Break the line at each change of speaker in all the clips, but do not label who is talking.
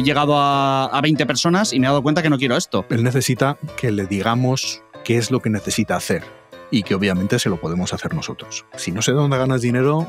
llegado a 20 personas y me he dado cuenta que no quiero esto.
Él necesita que le digamos qué es lo que necesita hacer y que obviamente se lo podemos hacer nosotros. Si no sé dónde ganas dinero,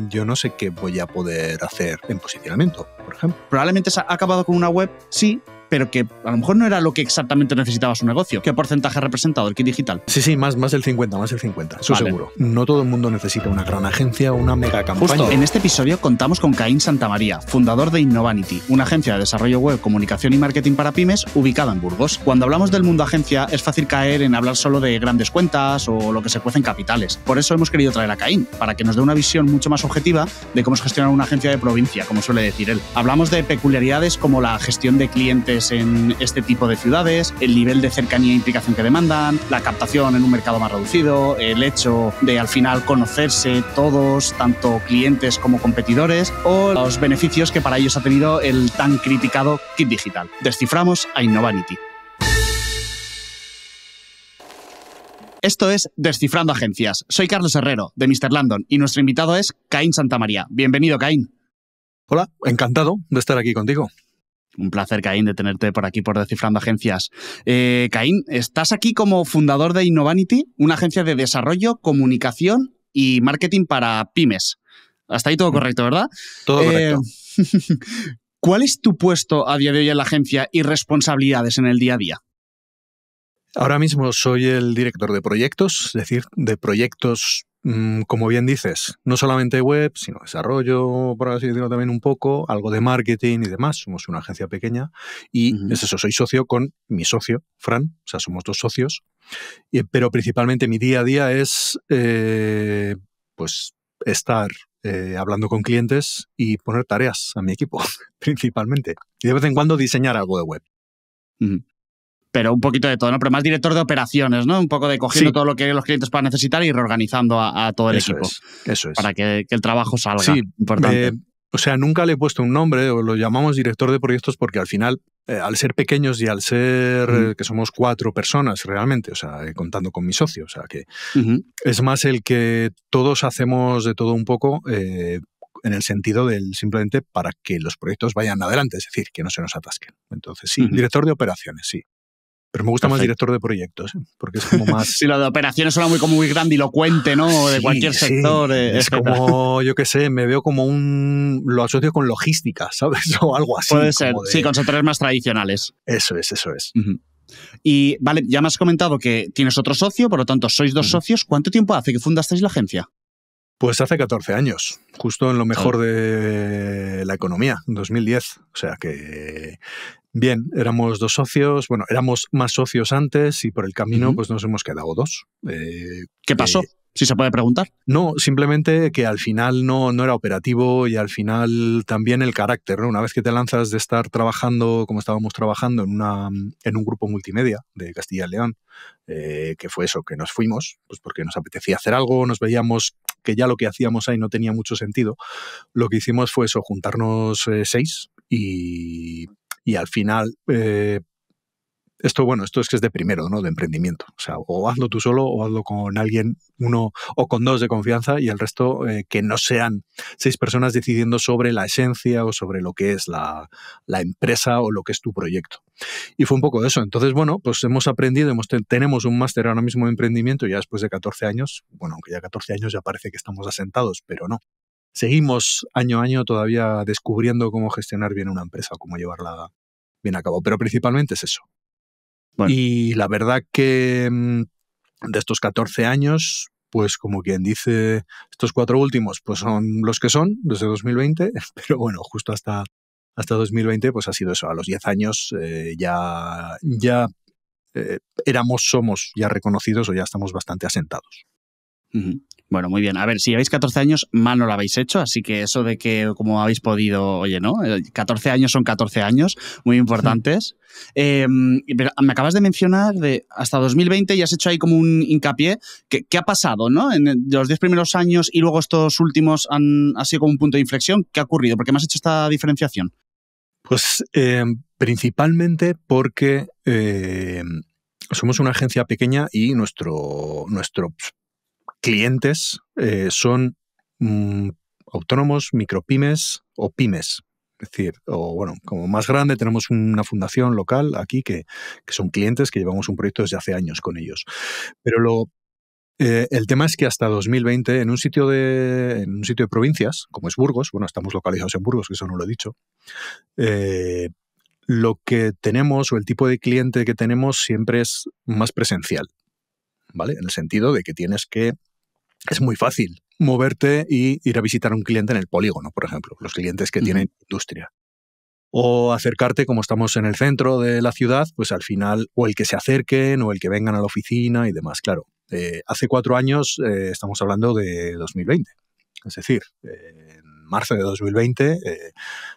yo no sé qué voy a poder hacer en posicionamiento, por ejemplo.
Probablemente se ha acabado con una web, sí, pero que a lo mejor no era lo que exactamente necesitaba su negocio. ¿Qué porcentaje ha representado el kit digital?
Sí, más del 50, eso
vale.
seguro. No todo el mundo necesita una gran agencia o una mega campaña.
Justo, en este episodio contamos con Caín Santamaría, fundador de Innovanity, una agencia de desarrollo web, comunicación y marketing para pymes ubicada en Burgos. Cuando hablamos del mundo agencia, es fácil caer en hablar solo de grandes cuentas o lo que se cuece en capitales. Por eso hemos querido traer a Caín, para que nos dé una visión mucho más objetiva de cómo es gestionar una agencia de provincia, como suele decir él. Hablamos de peculiaridades como la gestión de clientes en este tipo de ciudades, el nivel de cercanía e implicación que demandan, la captación en un mercado más reducido, el hecho de al final conocerse todos, tanto clientes como competidores, o los beneficios que para ellos ha tenido el tan criticado kit digital. Desciframos a Innovanity. Esto es Descifrando Agencias. Soy Carlos Herrero, de Mr. Landon, y nuestro invitado es Caín Santamaría. Bienvenido, Caín.
Hola, encantado de estar aquí contigo.
Un placer, Caín, de tenerte por aquí por Descifrando Agencias. Caín, estás aquí como fundador de Innovanity, una agencia de desarrollo, comunicación y marketing para pymes. Hasta ahí todo correcto, ¿verdad?
Todo correcto.
¿Cuál es tu puesto a día de hoy en la agencia y responsabilidades en el día a día?
Ahora mismo soy el director de proyectos, es decir, de proyectos, como bien dices, no solamente web, sino desarrollo, por así decirlo también un poco, algo de marketing y demás. Somos una agencia pequeña y es eso, soy socio con mi socio, Fran, o sea, somos 2 socios, pero principalmente mi día a día es pues estar hablando con clientes y poner tareas a mi equipo, principalmente. Y de vez en cuando diseñar algo de web.
Pero un poquito de todo, ¿no? Pero más director de operaciones, ¿no? Un poco de cogiendo todo lo que los clientes puedan necesitar y reorganizando a todo el equipo.
Eso es.
Para que el trabajo salga.
Sí,
importante.
O sea, nunca le he puesto un nombre, o lo llamamos director de proyectos porque al final, al ser pequeños y al ser que somos 4 personas realmente, o sea, contando con mi socio, o sea, que es más el que todos hacemos de todo un poco en el sentido del simplemente para que los proyectos vayan adelante, es decir, que no se nos atasquen. Entonces, sí, director de operaciones, sí. Pero me gusta más director de proyectos, porque es como más...
Sí, lo de operaciones suena como muy grandilocuente, ¿no? De cualquier sector.
Es como, yo qué sé, me veo como lo asocio con logística, ¿sabes? O algo así.
Puede ser, sí, con sectores más tradicionales.
Eso es.
Y vale, ya me has comentado que tienes otro socio, por lo tanto, sois 2 socios. ¿Cuánto tiempo hace que fundasteis la agencia?
Pues hace 14 años, justo en lo mejor de la economía, en 2010. O sea que... Bien, éramos 2 socios, bueno, éramos más socios antes y por el camino pues nos hemos quedado 2.
¿Qué pasó? Si se puede preguntar.
No, simplemente que al final no era operativo y al final también el carácter, ¿no? Una vez que te lanzas de estar trabajando como estábamos trabajando en un grupo multimedia de Castilla y León, que fue eso, que nos fuimos, pues porque nos apetecía hacer algo, nos veíamos que ya lo que hacíamos ahí no tenía mucho sentido. Lo que hicimos fue eso, juntarnos 6 y al final, esto es que es de primero, ¿no? De emprendimiento. O sea, o hazlo tú solo o hazlo con alguien, 1 o con 2 de confianza y el resto que no sean 6 personas decidiendo sobre la esencia o sobre lo que es la empresa o lo que es tu proyecto. Y fue un poco de eso. Entonces, bueno, pues hemos aprendido, tenemos un máster ahora mismo de emprendimiento ya después de 14 años. Bueno, aunque ya 14 años ya parece que estamos asentados, pero no. Seguimos año a año todavía descubriendo cómo gestionar bien una empresa, cómo llevarla bien a cabo, pero principalmente es eso. Bueno. Y la verdad que de estos 14 años, pues como quien dice, estos 4 últimos pues son los que son, desde 2020, pero bueno, justo hasta 2020 pues ha sido eso, a los 10 años ya somos ya reconocidos o ya estamos bastante asentados.
Bueno, muy bien. A ver, si lleváis 14 años, mal no lo habéis hecho, así que eso de que como habéis podido, oye, ¿no? 14 años son 14 años, muy importantes. Pero me acabas de mencionar de hasta 2020 y has hecho ahí como un hincapié. ¿Qué ha pasado, no? En los 10 primeros años y luego estos últimos ha sido como un punto de inflexión. ¿Qué ha ocurrido? ¿Por qué me has hecho esta diferenciación?
Pues principalmente porque somos una agencia pequeña y nuestros clientes son autónomos, micropymes o pymes. Es decir, o bueno, como más grande tenemos una fundación local aquí que son clientes que llevamos un proyecto desde hace años con ellos. Pero el tema es que hasta 2020 en un sitio de provincias, como es Burgos, bueno, estamos localizados en Burgos, que eso no lo he dicho, lo que tenemos o el tipo de cliente que tenemos siempre es más presencial, ¿vale? En el sentido de que es muy fácil moverte y ir a visitar a un cliente en el polígono, por ejemplo, los clientes que tienen industria. O acercarte, como estamos en el centro de la ciudad, pues al final, o el que se acerquen o el que vengan a la oficina y demás. Claro, hace 4 años estamos hablando de 2020. Es decir, en marzo de 2020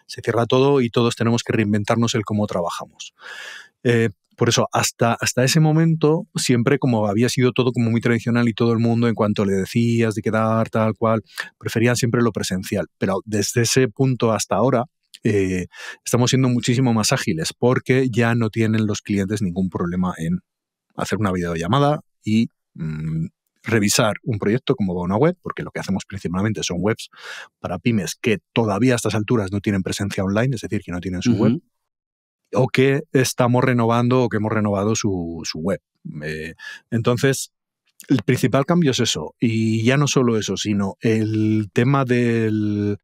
se cierra todo y todos tenemos que reinventarnos el cómo trabajamos. Por eso, hasta ese momento, siempre como había sido todo como muy tradicional y todo el mundo, en cuanto le decías de quedar tal cual, preferían siempre lo presencial. Pero desde ese punto hasta ahora, estamos siendo muchísimo más ágiles porque ya no tienen los clientes ningún problema en hacer una videollamada y revisar un proyecto como una web, porque lo que hacemos principalmente son webs para pymes que todavía a estas alturas no tienen presencia online, es decir, que no tienen su web, o que estamos renovando o que hemos renovado su web. Entonces, el principal cambio es eso. Y ya no solo eso, sino el tema del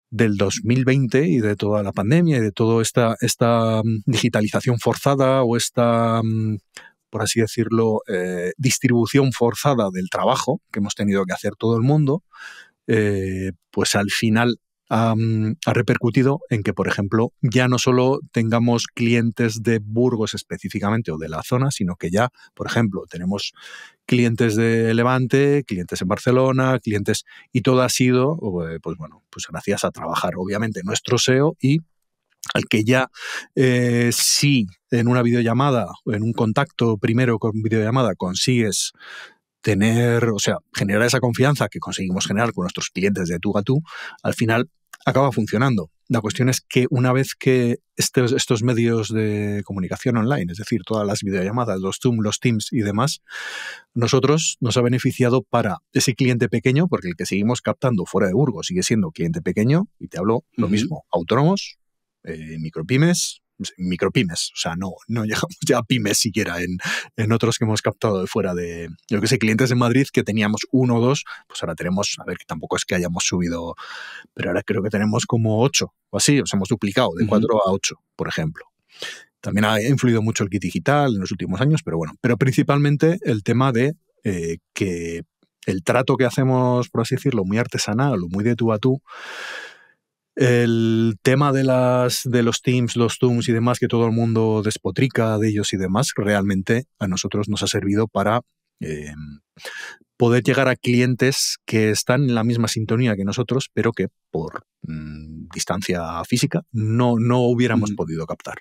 2020 y de toda la pandemia y de toda esta digitalización forzada o esta, por así decirlo, distribución forzada del trabajo que hemos tenido que hacer todo el mundo, pues al final ha repercutido en que, por ejemplo, ya no solo tengamos clientes de Burgos específicamente o de la zona, sino que ya, por ejemplo, tenemos clientes de Levante, clientes en Barcelona, y todo ha sido, pues bueno, pues gracias a trabajar, obviamente, nuestro SEO y al que ya si en una videollamada o en un contacto primero con videollamada consigues generar esa confianza que conseguimos generar con nuestros clientes de tú a tú, al final acaba funcionando. La cuestión es que una vez que estos medios de comunicación online, es decir, todas las videollamadas, los Zoom, los Teams y demás, nosotros nos ha beneficiado para ese cliente pequeño, porque el que seguimos captando fuera de Burgos sigue siendo cliente pequeño, y te hablo lo mismo, autónomos, micropymes, o sea, no llegamos ya a pymes siquiera en otros que hemos captado de fuera de, yo que sé, clientes en Madrid que teníamos 1 o 2, pues ahora tenemos, a ver, que tampoco es que hayamos subido, pero ahora creo que tenemos como 8 o así, o sea, hemos duplicado de 4 a 8, por ejemplo. También ha influido mucho el kit digital en los últimos años, pero bueno, pero principalmente el tema de que el trato que hacemos, por así decirlo, muy artesanal o muy de tú a tú, el tema de los Teams, los Zooms y demás, que todo el mundo despotrica de ellos y demás, realmente a nosotros nos ha servido para poder llegar a clientes que están en la misma sintonía que nosotros, pero que por distancia física no hubiéramos podido captar.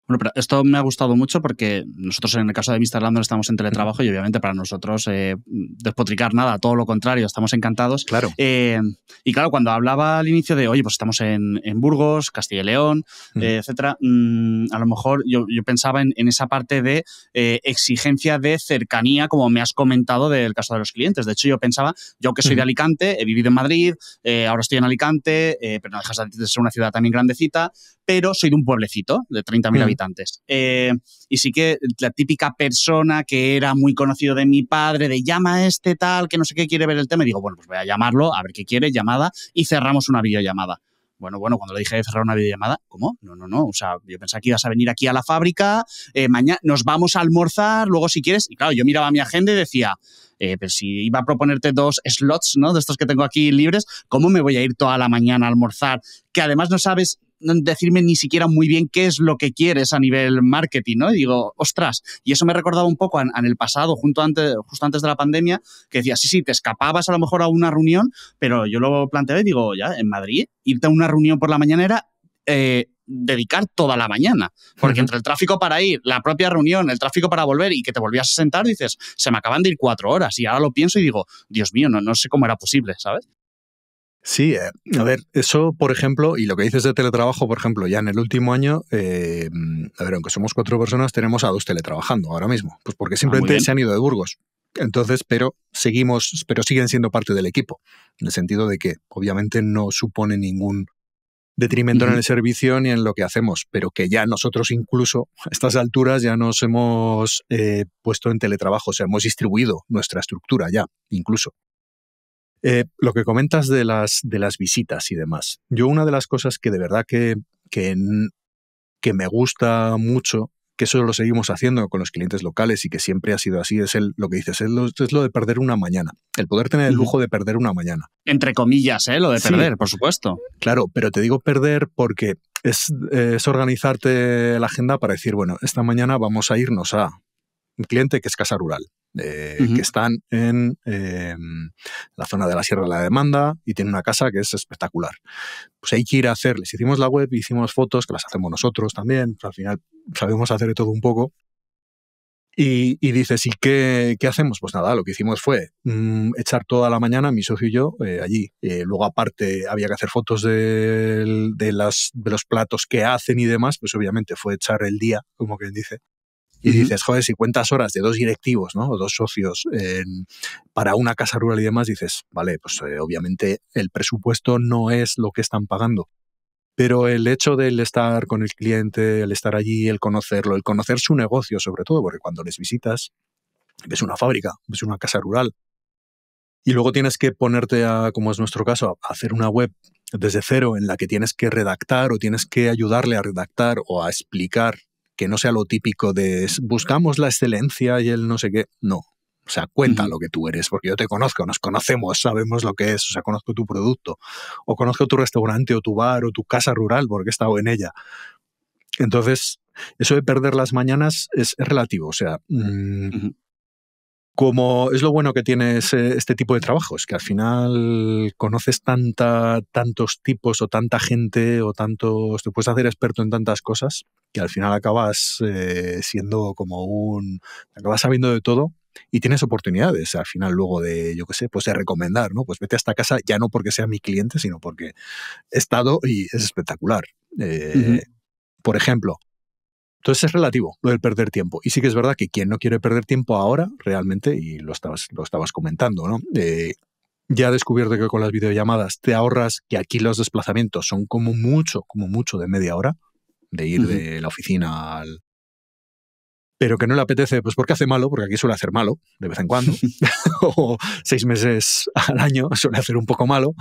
Bueno, pero esto me ha gustado mucho porque nosotros en el caso de Mr. Landon estamos en teletrabajo y obviamente para nosotros despotricar nada, todo lo contrario, estamos encantados.
Claro.
Y claro, cuando hablaba al inicio de, oye, pues estamos en Burgos, Castilla y León, etcétera, a lo mejor yo pensaba en esa parte de exigencia de cercanía, como me has comentado del caso de los clientes. De hecho, yo pensaba, yo que soy de Alicante, he vivido en Madrid, ahora estoy en Alicante, pero no dejas de ser una ciudad también grandecita, pero soy de un pueblecito de 30.000 habitantes. Y sí que la típica persona que era muy conocido de mi padre, de llama a este tal, que no sé qué quiere ver el tema, y digo, bueno, pues voy a llamarlo, a ver qué quiere, llamada, y cerramos una videollamada. Bueno, cuando le dije de cerrar una videollamada, ¿cómo? No. O sea, yo pensaba que ibas a venir aquí a la fábrica, mañana nos vamos a almorzar, luego si quieres. Y claro, yo miraba mi agenda y decía, pero si iba a proponerte 2 slots, ¿no? De estos que tengo aquí libres, ¿cómo me voy a ir toda la mañana a almorzar? Que además no sabes decirme ni siquiera muy bien qué es lo que quieres a nivel marketing, ¿no? Y digo, ostras, y eso me recordaba un poco en el pasado, justo antes de la pandemia, que decía, sí, te escapabas a lo mejor a una reunión, pero yo lo planteé y digo, ya, en Madrid, irte a una reunión por la mañana era dedicar toda la mañana, porque entre el tráfico para ir, la propia reunión, el tráfico para volver y que te volvías a sentar, dices, se me acaban de ir 4 horas, y ahora lo pienso y digo, Dios mío, no sé cómo era posible, ¿sabes?
Sí, a ver, eso, por ejemplo, y lo que dices de teletrabajo, por ejemplo, ya en el último año, a ver, aunque somos 4 personas, tenemos a 2 teletrabajando ahora mismo, pues porque simplemente se han ido de Burgos. Entonces, pero siguen siendo parte del equipo, en el sentido de que obviamente no supone ningún detrimento en el servicio ni en lo que hacemos, pero que ya nosotros incluso a estas alturas ya nos hemos puesto en teletrabajo, o sea, hemos distribuido nuestra estructura ya, incluso. Lo que comentas de las visitas y demás. Yo una de las cosas que de verdad que me gusta mucho, que eso lo seguimos haciendo con los clientes locales y que siempre ha sido así, es lo que dices, es lo de perder una mañana. El poder tener el lujo de perder una mañana.
Entre comillas, lo de perder,
sí,
por supuesto.
Claro, pero te digo perder porque es organizarte la agenda para decir, bueno, esta mañana vamos a irnos a un cliente que es Casa Rural, que están en la zona de la Sierra de la Demanda y tiene una casa que es espectacular. Pues hay que ir a hacer, les hicimos la web, hicimos fotos, que las hacemos nosotros también, pues al final sabemos hacer de todo un poco. Y dices, ¿y qué hacemos? Pues nada, lo que hicimos fue echar toda la mañana, mi socio y yo, allí. Luego, aparte, había que hacer fotos de los platos que hacen y demás, pues obviamente fue echar el día, como quien dice. Y dices, joder, si cuentas horas de 2 directivos, ¿no? O 2 socios para una casa rural y demás, dices, vale, pues obviamente el presupuesto no es lo que están pagando. Pero el hecho de estar con el cliente, el estar allí, el conocerlo, el conocer su negocio, sobre todo, porque cuando les visitas, ves una fábrica, ves una casa rural, y luego tienes que ponerte como es nuestro caso, a hacer una web desde cero en la que tienes que redactar o tienes que ayudarle a redactar o a explicar, que no sea lo típico de buscamos la excelencia y el no sé qué. No. O sea, cuenta lo que tú eres, porque yo te conozco, nos conocemos, sabemos lo que es, o sea, conozco tu producto, o conozco tu restaurante, o tu bar, o tu casa rural, porque he estado en ella. Entonces, eso de perder las mañanas es relativo, o sea, como es lo bueno que tiene este tipo de trabajos, que al final conoces tantos tipos o tanta gente o te puedes hacer experto en tantas cosas, que al final acabas siendo acabas sabiendo de todo. Y tienes oportunidades al final luego de, yo qué sé, pues de recomendar, ¿no? Pues vete a esta casa ya no porque sea mi cliente, sino porque he estado y es espectacular. Por ejemplo. Entonces es relativo lo del perder tiempo. Y sí que es verdad que quien no quiere perder tiempo ahora, realmente, y lo estabas comentando, ¿no? Ya he descubierto que con las videollamadas te ahorras, que aquí los desplazamientos son como mucho de media hora, de ir de la oficina al... Pero que no le apetece, pues porque hace malo, porque aquí suele hacer malo de vez en cuando, o 6 meses al año suele hacer un poco malo.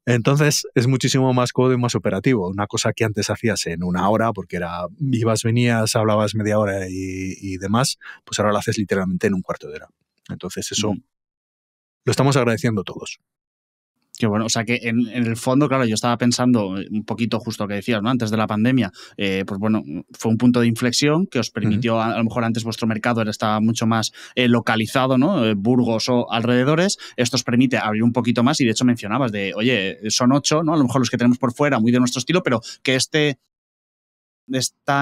Entonces es muchísimo más cómodo y más operativo. Una cosa que antes hacías en 1 hora, porque ibas, venías, hablabas media hora y demás, pues ahora lo haces literalmente en 1/4 de hora. Entonces eso lo estamos agradeciendo todos.
Qué bueno, o sea que en el fondo, claro, yo estaba pensando un poquito justo lo que decías, ¿no? Antes de la pandemia, pues bueno, fue un punto de inflexión que os permitió, a lo mejor antes vuestro mercado estaba mucho más localizado, ¿no? Burgos o alrededores, esto os permite abrir un poquito más y de hecho mencionabas de, oye, son 8, ¿no? A lo mejor los que tenemos por fuera, muy de nuestro estilo, pero que esta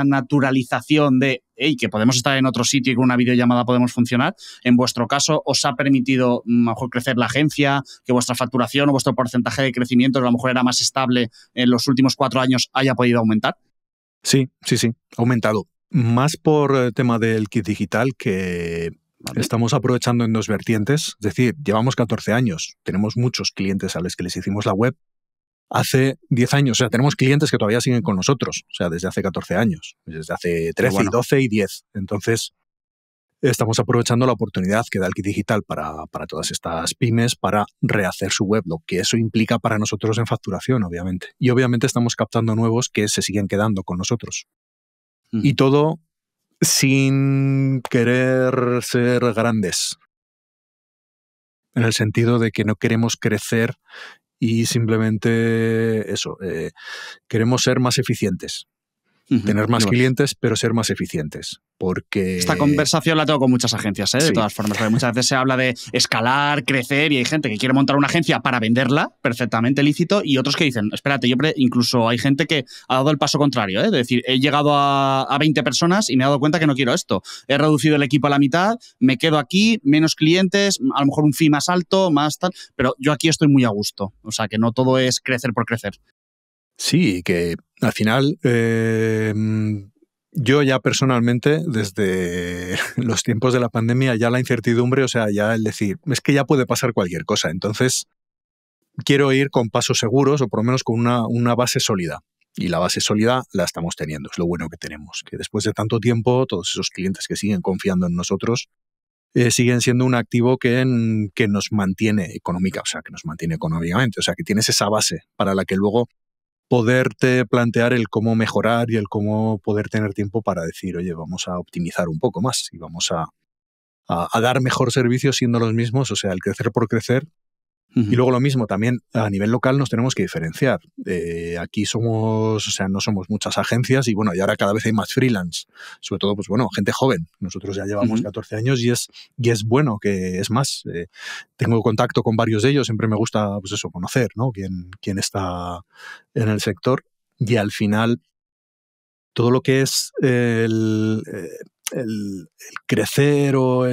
naturalización de que podemos estar en otro sitio y con una videollamada podemos funcionar, en vuestro caso os ha permitido mejor crecer la agencia, que vuestra facturación o vuestro porcentaje de crecimiento, que a lo mejor era más estable en los últimos 4 años, haya podido aumentar?
Sí, ha aumentado. Más por tema del kit digital, que estamos aprovechando en 2 vertientes. Es decir, llevamos 14 años, tenemos muchos clientes a los que les hicimos la web hace 10 años, o sea, tenemos clientes que todavía siguen con nosotros, o sea, desde hace 14 años, desde hace 13 y 12 y 10. Entonces, estamos aprovechando la oportunidad que da el kit digital para todas estas pymes para rehacer su web, lo que eso implica para nosotros en facturación, obviamente. Y obviamente estamos captando nuevos que se siguen quedando con nosotros. Y todo sin querer ser grandes, en el sentido de que no queremos crecer y simplemente eso, queremos ser más eficientes. Tener más clientes, pero ser más eficientes. Porque...
Esta conversación la tengo con muchas agencias, de todas formas, porque muchas veces se habla de escalar, crecer, y hay gente que quiere montar una agencia para venderla, perfectamente lícito, y otros que dicen, espérate, incluso hay gente que ha dado el paso contrario, de decir, he llegado a 20 personas y me he dado cuenta que no quiero esto. He reducido el equipo a la mitad, me quedo aquí, menos clientes, a lo mejor un fee más alto, más tal, pero yo aquí estoy muy a gusto. O sea, que no todo es crecer por crecer.
Sí, que al final yo ya personalmente, desde los tiempos de la pandemia, ya la incertidumbre, o sea, ya el decir, es que ya puede pasar cualquier cosa. Entonces, quiero ir con pasos seguros o por lo menos con una base sólida. Y la base sólida la estamos teniendo, es lo bueno que tenemos, que después de tanto tiempo, todos esos clientes que siguen confiando en nosotros siguen siendo un activo que nos mantiene que nos mantiene económicamente, o sea, que tienes esa base para la que luego poderte plantear el cómo mejorar y el cómo poder tener tiempo para decir, oye, vamos a optimizar un poco más y vamos a dar mejor servicio siendo los mismos, o sea, el crecer por crecer. Y luego lo mismo, también a nivel local nos tenemos que diferenciar. Aquí no somos muchas agencias y bueno, y ahora cada vez hay más freelance, sobre todo, pues bueno, gente joven. Nosotros ya llevamos 14 años y es bueno que es más. Tengo contacto con varios de ellos, siempre me gusta, pues eso, conocer, ¿no? Quién está en el sector y al final todo lo que es el crecer o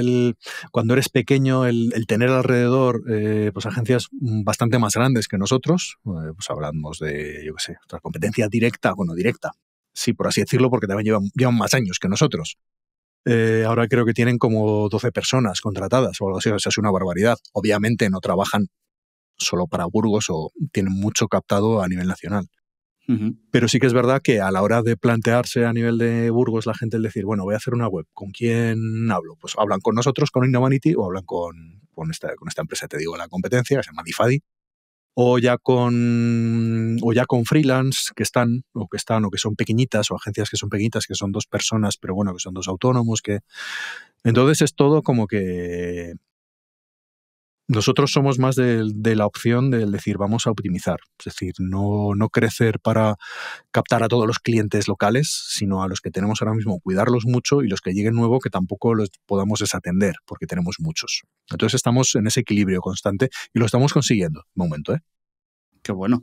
cuando eres pequeño, el tener alrededor pues agencias bastante más grandes que nosotros, pues hablamos de, yo qué sé, otra competencia directa, sí, por así decirlo, porque también llevan más años que nosotros. Ahora creo que tienen como 12 personas contratadas o algo así, o sea, es una barbaridad. Obviamente no trabajan solo para Burgos o tienen mucho captado a nivel nacional. Pero sí que es verdad que a la hora de plantearse a nivel de Burgos la gente el decir, bueno, voy a hacer una web, ¿con quién hablo? Pues hablan con nosotros, con Innovanity, o hablan con esta empresa, te digo, la competencia, que se llama Difadi, o ya con freelance que son pequeñitas, o agencias que son pequeñitas, que son 2 personas, pero bueno, que son 2 autónomos, que entonces es todo como que nosotros somos más de la opción del decir vamos a optimizar, es decir, no crecer para captar a todos los clientes locales, sino a los que tenemos ahora mismo, cuidarlos mucho y los que lleguen nuevo que tampoco los podamos desatender porque tenemos muchos. Entonces estamos en ese equilibrio constante y lo estamos consiguiendo, de momento, ¿eh?
Qué bueno.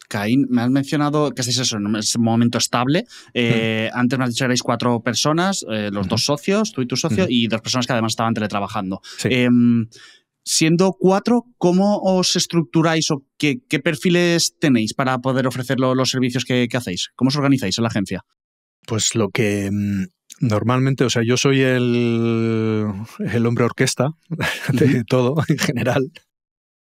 Caín, me has mencionado que estáis en ese momento estable. Antes me has dicho que erais 4 personas, los 2 socios, tú y tu socio, y 2 personas que además estaban teletrabajando.
Sí.
Siendo 4, ¿cómo os estructuráis o qué perfiles tenéis para poder ofrecer los servicios que hacéis? ¿Cómo os organizáis en la agencia?
Pues lo que normalmente, o sea, yo soy el hombre orquesta de todo en general.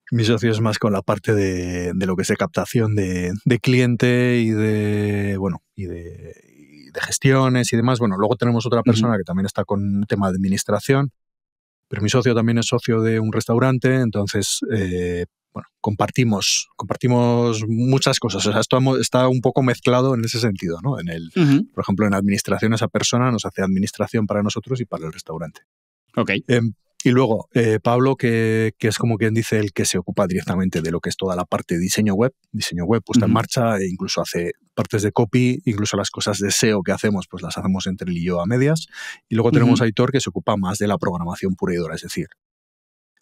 Mi socio es más con la parte de lo que es de captación de cliente y de gestiones y demás. Bueno, luego tenemos otra persona que también está con el tema de administración, pero mi socio también es socio de un restaurante, entonces compartimos muchas cosas. O sea, esto está un poco mezclado en ese sentido, ¿no? Por ejemplo, en administración esa persona nos hace administración para nosotros y para el restaurante.
Okay.
Y luego, Pablo, que es como quien dice el que se ocupa directamente de lo que es toda la parte de diseño web puesta en marcha, e incluso hace partes de copy, incluso las cosas de SEO que hacemos, pues las hacemos entre él y yo a medias. Y luego tenemos a Aitor, que se ocupa más de la programación pura y dura, es decir,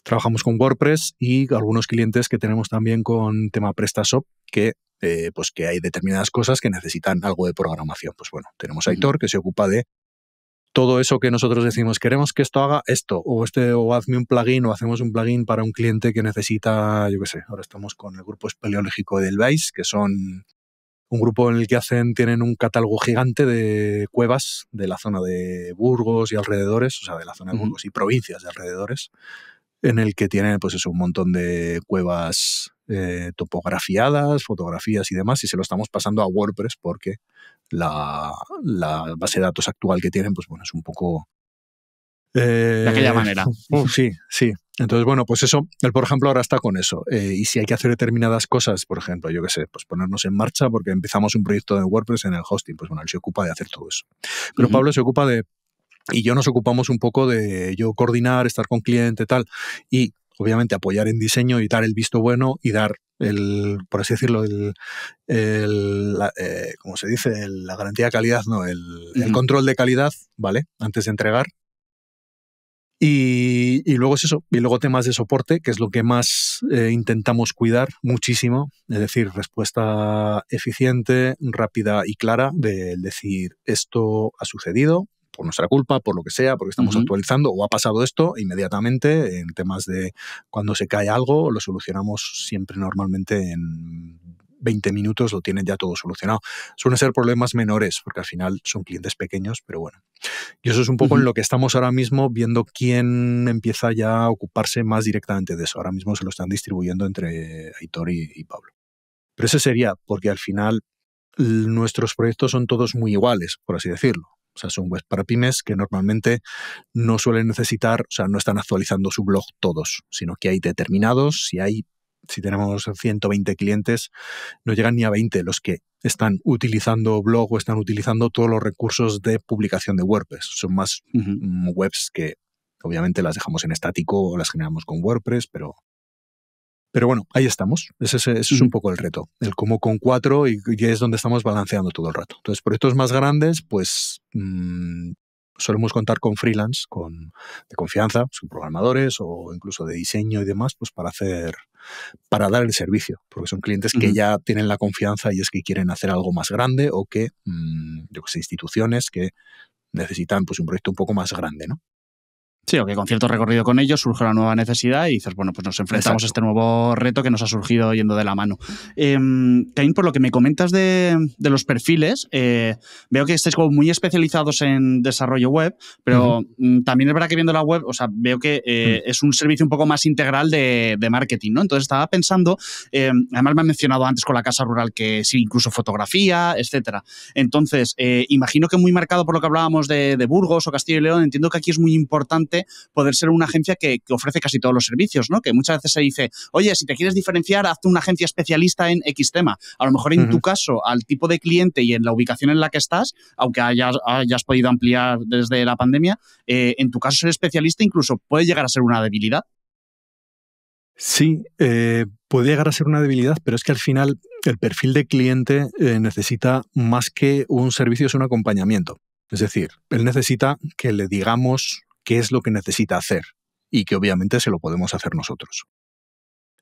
trabajamos con WordPress y algunos clientes que tenemos también con tema PrestaShop, que hay determinadas cosas que necesitan algo de programación. Pues bueno, tenemos a Aitor, que se ocupa de todo eso que nosotros decimos, queremos que esto haga esto, o hazme un plugin, o hacemos un plugin para un cliente que necesita, yo qué sé, ahora estamos con el grupo espeleológico del Edelweiss, que son un grupo en el que tienen un catálogo gigante de cuevas de la zona de Burgos y alrededores, o sea, de la zona de Burgos y provincias de alrededores, en el que tienen pues eso, un montón de cuevas topografiadas, fotografías y demás, y se lo estamos pasando a WordPress porque la base de datos actual que tienen, pues bueno, es un poco...
de aquella manera.
Sí. Entonces, bueno, pues eso, él, por ejemplo, ahora está con eso. Y si hay que hacer determinadas cosas, por ejemplo, yo qué sé, pues ponernos en marcha porque empezamos un proyecto de WordPress en el hosting, pues bueno, él se ocupa de hacer todo eso. Pero Pablo se ocupa de... Y yo nos ocupamos un poco de yo coordinar, estar con cliente, tal, y obviamente apoyar en diseño y dar el visto bueno y dar por así decirlo, ¿cómo se dice? La garantía de calidad, no, el control de calidad, ¿vale? Antes de entregar. Y luego es eso. Y luego temas de soporte, que es lo que más intentamos cuidar muchísimo. Es decir, respuesta eficiente, rápida y clara de decir esto ha sucedido por nuestra culpa, por lo que sea, porque estamos actualizando o ha pasado esto inmediatamente. En temas de cuando se cae algo, lo solucionamos siempre normalmente en 20 minutos, lo tienen ya todo solucionado. Suelen ser problemas menores, porque al final son clientes pequeños, pero bueno. Y eso es un poco en lo que estamos ahora mismo viendo quién empieza ya a ocuparse más directamente de eso. Ahora mismo se lo están distribuyendo entre Aitor y Pablo. Pero ese sería, porque al final nuestros proyectos son todos muy iguales, por así decirlo. O sea, son webs para pymes que normalmente no suelen necesitar, o sea, no están actualizando su blog todos, sino que hay determinados, si tenemos 120 clientes, no llegan ni a 20 los que están utilizando blog o están utilizando todos los recursos de publicación de WordPress. Son más webs que obviamente las dejamos en estático o las generamos con WordPress, pero bueno, ahí estamos. Ese es un poco el reto. El cómo con 4 y es donde estamos balanceando todo el rato. Entonces, proyectos más grandes, pues solemos contar con freelance, de confianza, subprogramadores o incluso de diseño y demás, pues para dar el servicio. Porque son clientes que ya tienen la confianza y es que quieren hacer algo más grande o que, yo que sé, instituciones que necesitan pues un proyecto un poco más grande, ¿no?
Sí, o que con cierto recorrido con ellos surge una nueva necesidad y dices, bueno, pues nos enfrentamos a este nuevo reto que nos ha surgido yendo de la mano. Caín, por lo que me comentas de los perfiles, veo que estáis como muy especializados en desarrollo web, pero también es verdad que viendo la web, o sea, veo que es un servicio un poco más integral de marketing, ¿no? Entonces estaba pensando, además me han mencionado antes con la Casa Rural que sí, incluso fotografía, etcétera. Entonces, imagino que muy marcado por lo que hablábamos de Burgos o Castilla y León, entiendo que aquí es muy importante poder ser una agencia que ofrece casi todos los servicios, ¿no? Que muchas veces se dice, oye, si te quieres diferenciar, hazte una agencia especialista en X tema. A lo mejor en tu caso, al tipo de cliente y en la ubicación en la que estás, aunque hayas podido ampliar desde la pandemia, en tu caso ser especialista incluso puede llegar a ser una debilidad.
Sí, puede llegar a ser una debilidad, pero es que al final el perfil de cliente necesita más que un servicio, es un acompañamiento. Es decir, él necesita que le digamos qué es lo que necesita hacer y que obviamente se lo podemos hacer nosotros.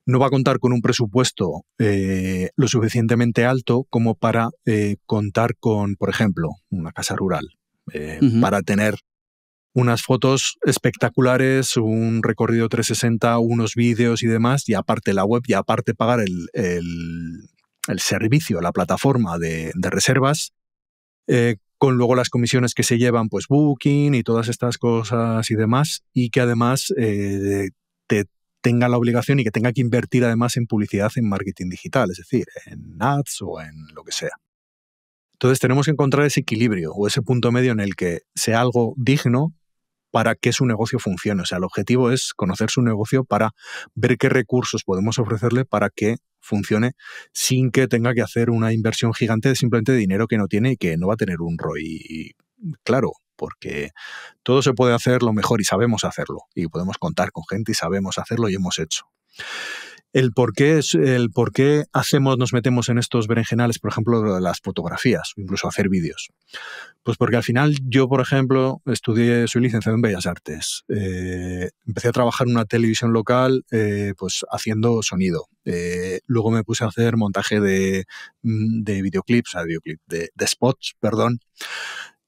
No va a contar con un presupuesto lo suficientemente alto como para contar con, por ejemplo, una casa rural, para tener unas fotos espectaculares, un recorrido 360, unos vídeos y demás, y aparte la web, y aparte pagar el servicio, la plataforma de reservas, con luego las comisiones que se llevan, pues Booking y todas estas cosas y demás, y que además te tenga la obligación y que tenga que invertir además en publicidad, en marketing digital, es decir, en ads o en lo que sea. Entonces tenemos que encontrar ese equilibrio o ese punto medio en el que sea algo digno para que su negocio funcione. O sea, el objetivo es conocer su negocio para ver qué recursos podemos ofrecerle para que funcione sin que tenga que hacer una inversión gigante de simplemente dinero que no tiene y que no va a tener un ROI claro, porque todo se puede hacer lo mejor y sabemos hacerlo y podemos contar con gente y sabemos hacerlo y hemos hecho. El por qué nos metemos en estos berenjenales, por ejemplo, de las fotografías o incluso hacer vídeos. Pues porque al final yo, por ejemplo, soy licenciado en Bellas Artes. Empecé a trabajar en una televisión local pues haciendo sonido. Luego me puse a hacer montaje de videoclips, de spots, perdón.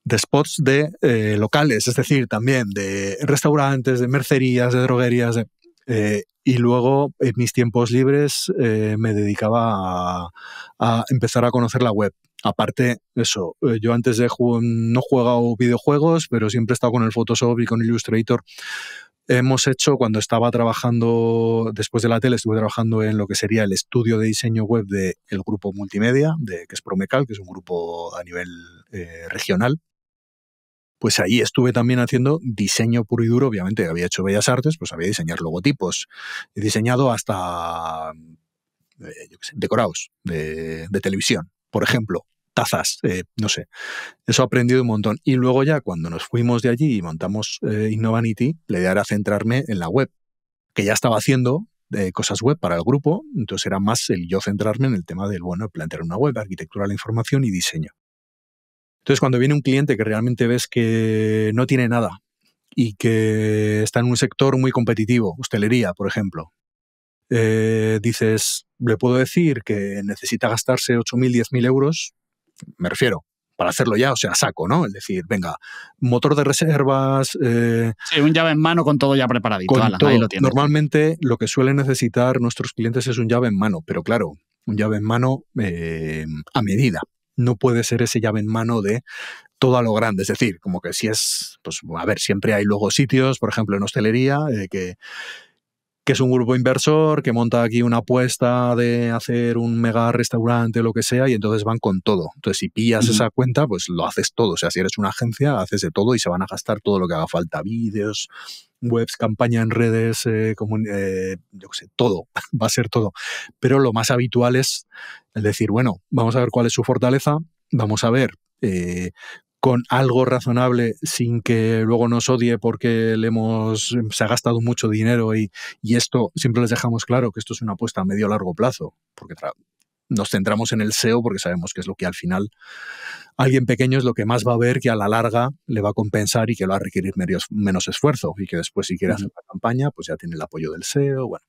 De spots de locales, es decir, también de restaurantes, de mercerías, de droguerías, y luego en mis tiempos libres me dedicaba a empezar a conocer la web. Aparte, eso, yo antes no he jugado videojuegos, pero siempre he estado con el Photoshop y con Illustrator. Hemos hecho, cuando estaba trabajando, después de la tele, estuve trabajando en lo que sería el estudio de diseño web del grupo multimedia, que es Promecal, que es un grupo a nivel regional. Pues ahí estuve también haciendo diseño puro y duro. Obviamente había hecho Bellas Artes, pues había diseñar logotipos. He diseñado hasta decorados de televisión, por ejemplo, tazas, no sé. Eso he aprendido un montón. Y luego ya cuando nos fuimos de allí y montamos Innovanity, la idea era centrarme en la web, que ya estaba haciendo cosas web para el grupo. Entonces era más el yo centrarme en el tema del, plantear una web, arquitectura de la información y diseño. Entonces, cuando viene un cliente que realmente ves que no tiene nada y que está en un sector muy competitivo, hostelería, por ejemplo, dices, le puedo decir que necesita gastarse 8.000, 10.000 euros, me refiero, para hacerlo ya, o sea, saco, ¿no? Es decir, venga, motor de reservas...
sí, un llave en mano con todo ya preparadito.
Todo.
Ahí lo tienes.
Normalmente lo que suelen necesitar nuestros clientes es un llave en mano, pero claro, un llave en mano a medida. No puede ser ese llave en mano de todo a lo grande. Es decir, como que si es, pues a ver, siempre hay luego sitios, por ejemplo en hostelería, que que es un grupo inversor que monta aquí una apuesta de hacer un mega restaurante o lo que sea, y entonces van con todo. Entonces, si pillas esa cuenta, pues lo haces todo. O sea, si eres una agencia, haces de todo y se van a gastar todo lo que haga falta. Vídeos, webs, campaña en redes, yo qué sé, todo. Va a ser todo. Pero lo más habitual es el decir, bueno, vamos a ver cuál es su fortaleza, vamos a ver con algo razonable, sin que luego nos odie porque se ha gastado mucho dinero y esto siempre les dejamos claro que esto es una apuesta a medio largo plazo, porque nos centramos en el SEO porque sabemos que es lo que al final alguien pequeño es lo que más va a ver, que a la larga le va a compensar y que va a requerir menos esfuerzo, y que después si quiere hacer una campaña pues ya tiene el apoyo del SEO, bueno.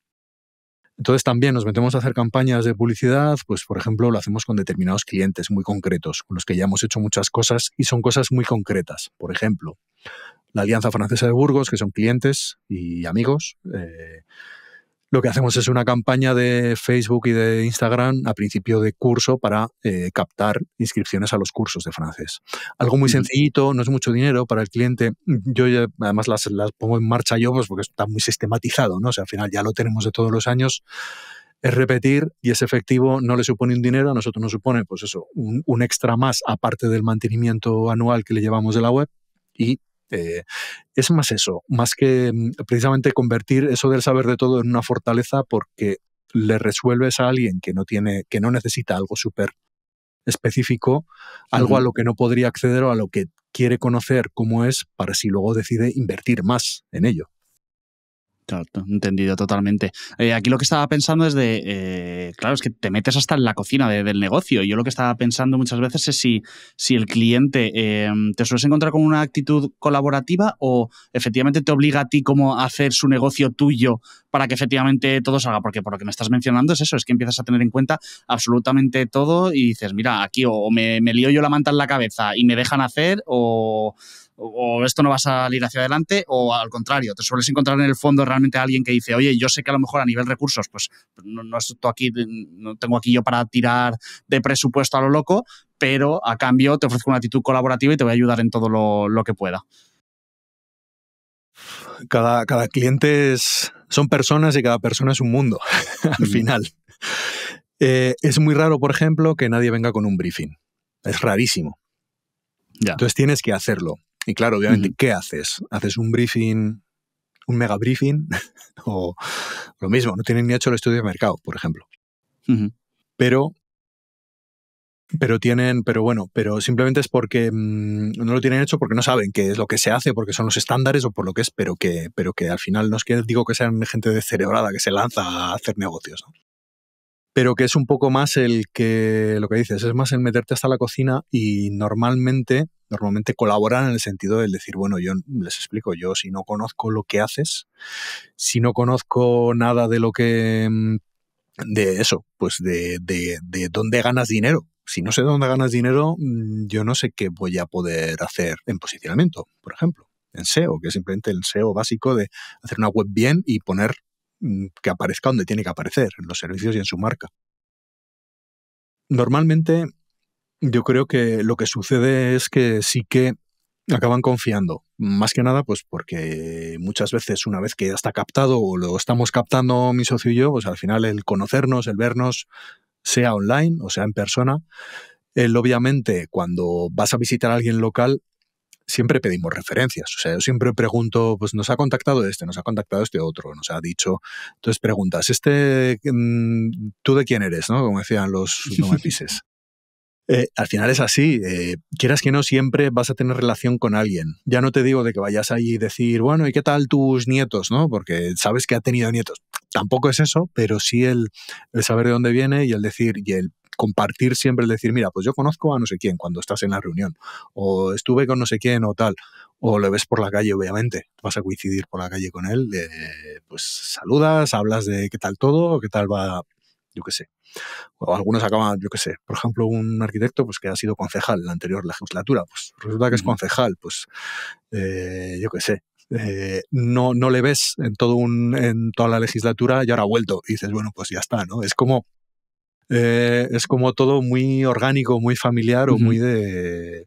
Entonces también nos metemos a hacer campañas de publicidad, pues por ejemplo lo hacemos con determinados clientes muy concretos, con los que ya hemos hecho muchas cosas y son cosas muy concretas. Por ejemplo, la Alianza Francesa de Burgos, que son clientes y amigos. Lo que hacemos es una campaña de Facebook y de Instagram a principio de curso para captar inscripciones a los cursos de francés. Algo muy sencillito, no es mucho dinero para el cliente. Yo ya, además las pongo en marcha yo, pues porque está muy sistematizado, ¿no? O sea, al final ya lo tenemos de todos los años. Es repetir y es efectivo, no le supone un dinero, a nosotros nos supone, pues eso, un extra más aparte del mantenimiento anual que le llevamos de la web, y es más eso, más que precisamente convertir eso del saber de todo en una fortaleza, porque le resuelves a alguien que no necesita algo súper específico, algo a lo que no podría acceder o a lo que quiere conocer cómo es, para si luego decide invertir más en ello.
Claro, entendido totalmente. Aquí lo que estaba pensando es claro, es que te metes hasta en la cocina del negocio. Y yo lo que estaba pensando muchas veces es si el cliente te sueles encontrar con una actitud colaborativa o efectivamente te obliga a ti como a hacer su negocio tuyo para que efectivamente todo salga. Porque por lo que me estás mencionando es eso, es que empiezas a tener en cuenta absolutamente todo y dices, mira, aquí o me lío yo la manta en la cabeza y me dejan hacer o esto no va a salir hacia adelante, o al contrario, te sueles encontrar en el fondo realmente a alguien que dice, oye, yo sé que a lo mejor a nivel recursos, pues no tengo aquí yo para tirar de presupuesto a lo loco, pero a cambio te ofrezco una actitud colaborativa y te voy a ayudar en todo lo que pueda.
Cada cliente son personas y cada persona es un mundo, al final. Es muy raro, por ejemplo, que nadie venga con un briefing. Es rarísimo. Ya. Entonces tienes que hacerlo. Y claro, obviamente, ¿qué haces? ¿Haces un briefing, un mega briefing? O lo mismo, no tienen ni hecho el estudio de mercado, por ejemplo. Pero simplemente es porque no lo tienen hecho porque no saben qué es lo que se hace, porque son los estándares o por lo que es, pero que al final no es que digo que sean gente descerebrada que se lanza a hacer negocios, ¿no? Pero que es un poco más lo que dices, es más el meterte hasta la cocina y normalmente colaborar en el sentido de decir, bueno, yo les explico, yo si no conozco lo que haces, si no conozco nada de lo que, de eso, pues de dónde ganas dinero. Si no sé dónde ganas dinero, yo no sé qué voy a poder hacer en posicionamiento, por ejemplo, en SEO, que es simplemente el SEO básico de hacer una web bien y poner que aparezca donde tiene que aparecer, en los servicios y en su marca. Normalmente yo creo que lo que sucede es que sí que acaban confiando. Más que nada, pues porque muchas veces una vez que ya está captado o lo estamos captando mi socio y yo, pues al final el conocernos, el vernos, sea online o sea en persona, obviamente cuando vas a visitar a alguien local, siempre pedimos referencias. O sea, yo siempre pregunto, pues nos ha contactado nos ha contactado este otro, nos ha dicho. Entonces preguntas, ¿tú de quién eres? ¿No? Como decían los no me pises. Al final es así. Quieras que no, siempre vas a tener relación con alguien. Ya no te digo de que vayas ahí y decir, bueno, ¿y qué tal tus nietos? ¿No? Porque sabes que ha tenido nietos. Tampoco es eso, pero sí el saber de dónde viene y el decir, y el compartir siempre, el decir, mira, pues yo conozco a no sé quién cuando estás en la reunión, o estuve con no sé quién o tal, o lo ves por la calle, obviamente, vas a coincidir por la calle con él, pues saludas, hablas de qué tal todo, qué tal va, yo qué sé. O algunos acaban, yo qué sé, por ejemplo, un arquitecto pues que ha sido concejal en la anterior legislatura, pues resulta que es concejal, pues yo qué sé. No le ves en toda la legislatura y ahora ha vuelto y dices, bueno, pues ya está, ¿no? Es como todo muy orgánico, muy familiar o muy de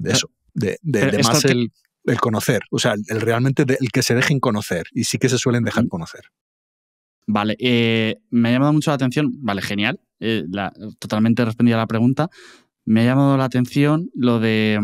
eso, de más el conocer, o sea, el realmente el que se dejen conocer y sí que se suelen dejar conocer.
Vale, me ha llamado mucho la atención, vale, genial, totalmente respondida a la pregunta. Me ha llamado la atención lo de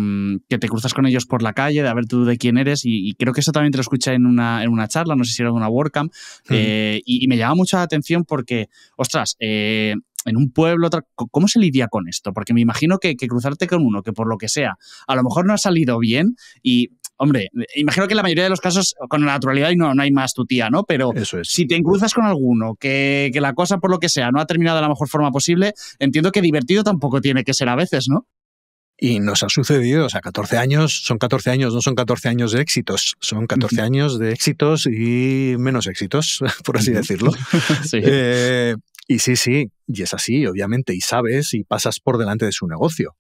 que te cruzas con ellos por la calle, de a ver tú de quién eres, y creo que eso también te lo escuché en una charla, no sé si era de una WordCamp, y me llama mucho la atención porque, ostras, en un pueblo, ¿cómo se lidia con esto? Porque me imagino que cruzarte con uno que por lo que sea, a lo mejor no ha salido bien y... Hombre, imagino que en la mayoría de los casos con la naturalidad y no hay más tu tía, ¿no? Pero
Eso es.
si te cruzas con alguno que la cosa por lo que sea no ha terminado de la mejor forma posible, entiendo que divertido tampoco tiene que ser a veces, ¿no?
Y nos ha sucedido, o sea, 14 años son 14 años, no son 14 años de éxitos, son 14 años de éxitos y menos éxitos, por así decirlo.
Sí.
Y sí, y es así, obviamente, y sabes, y pasas por delante de su negocio.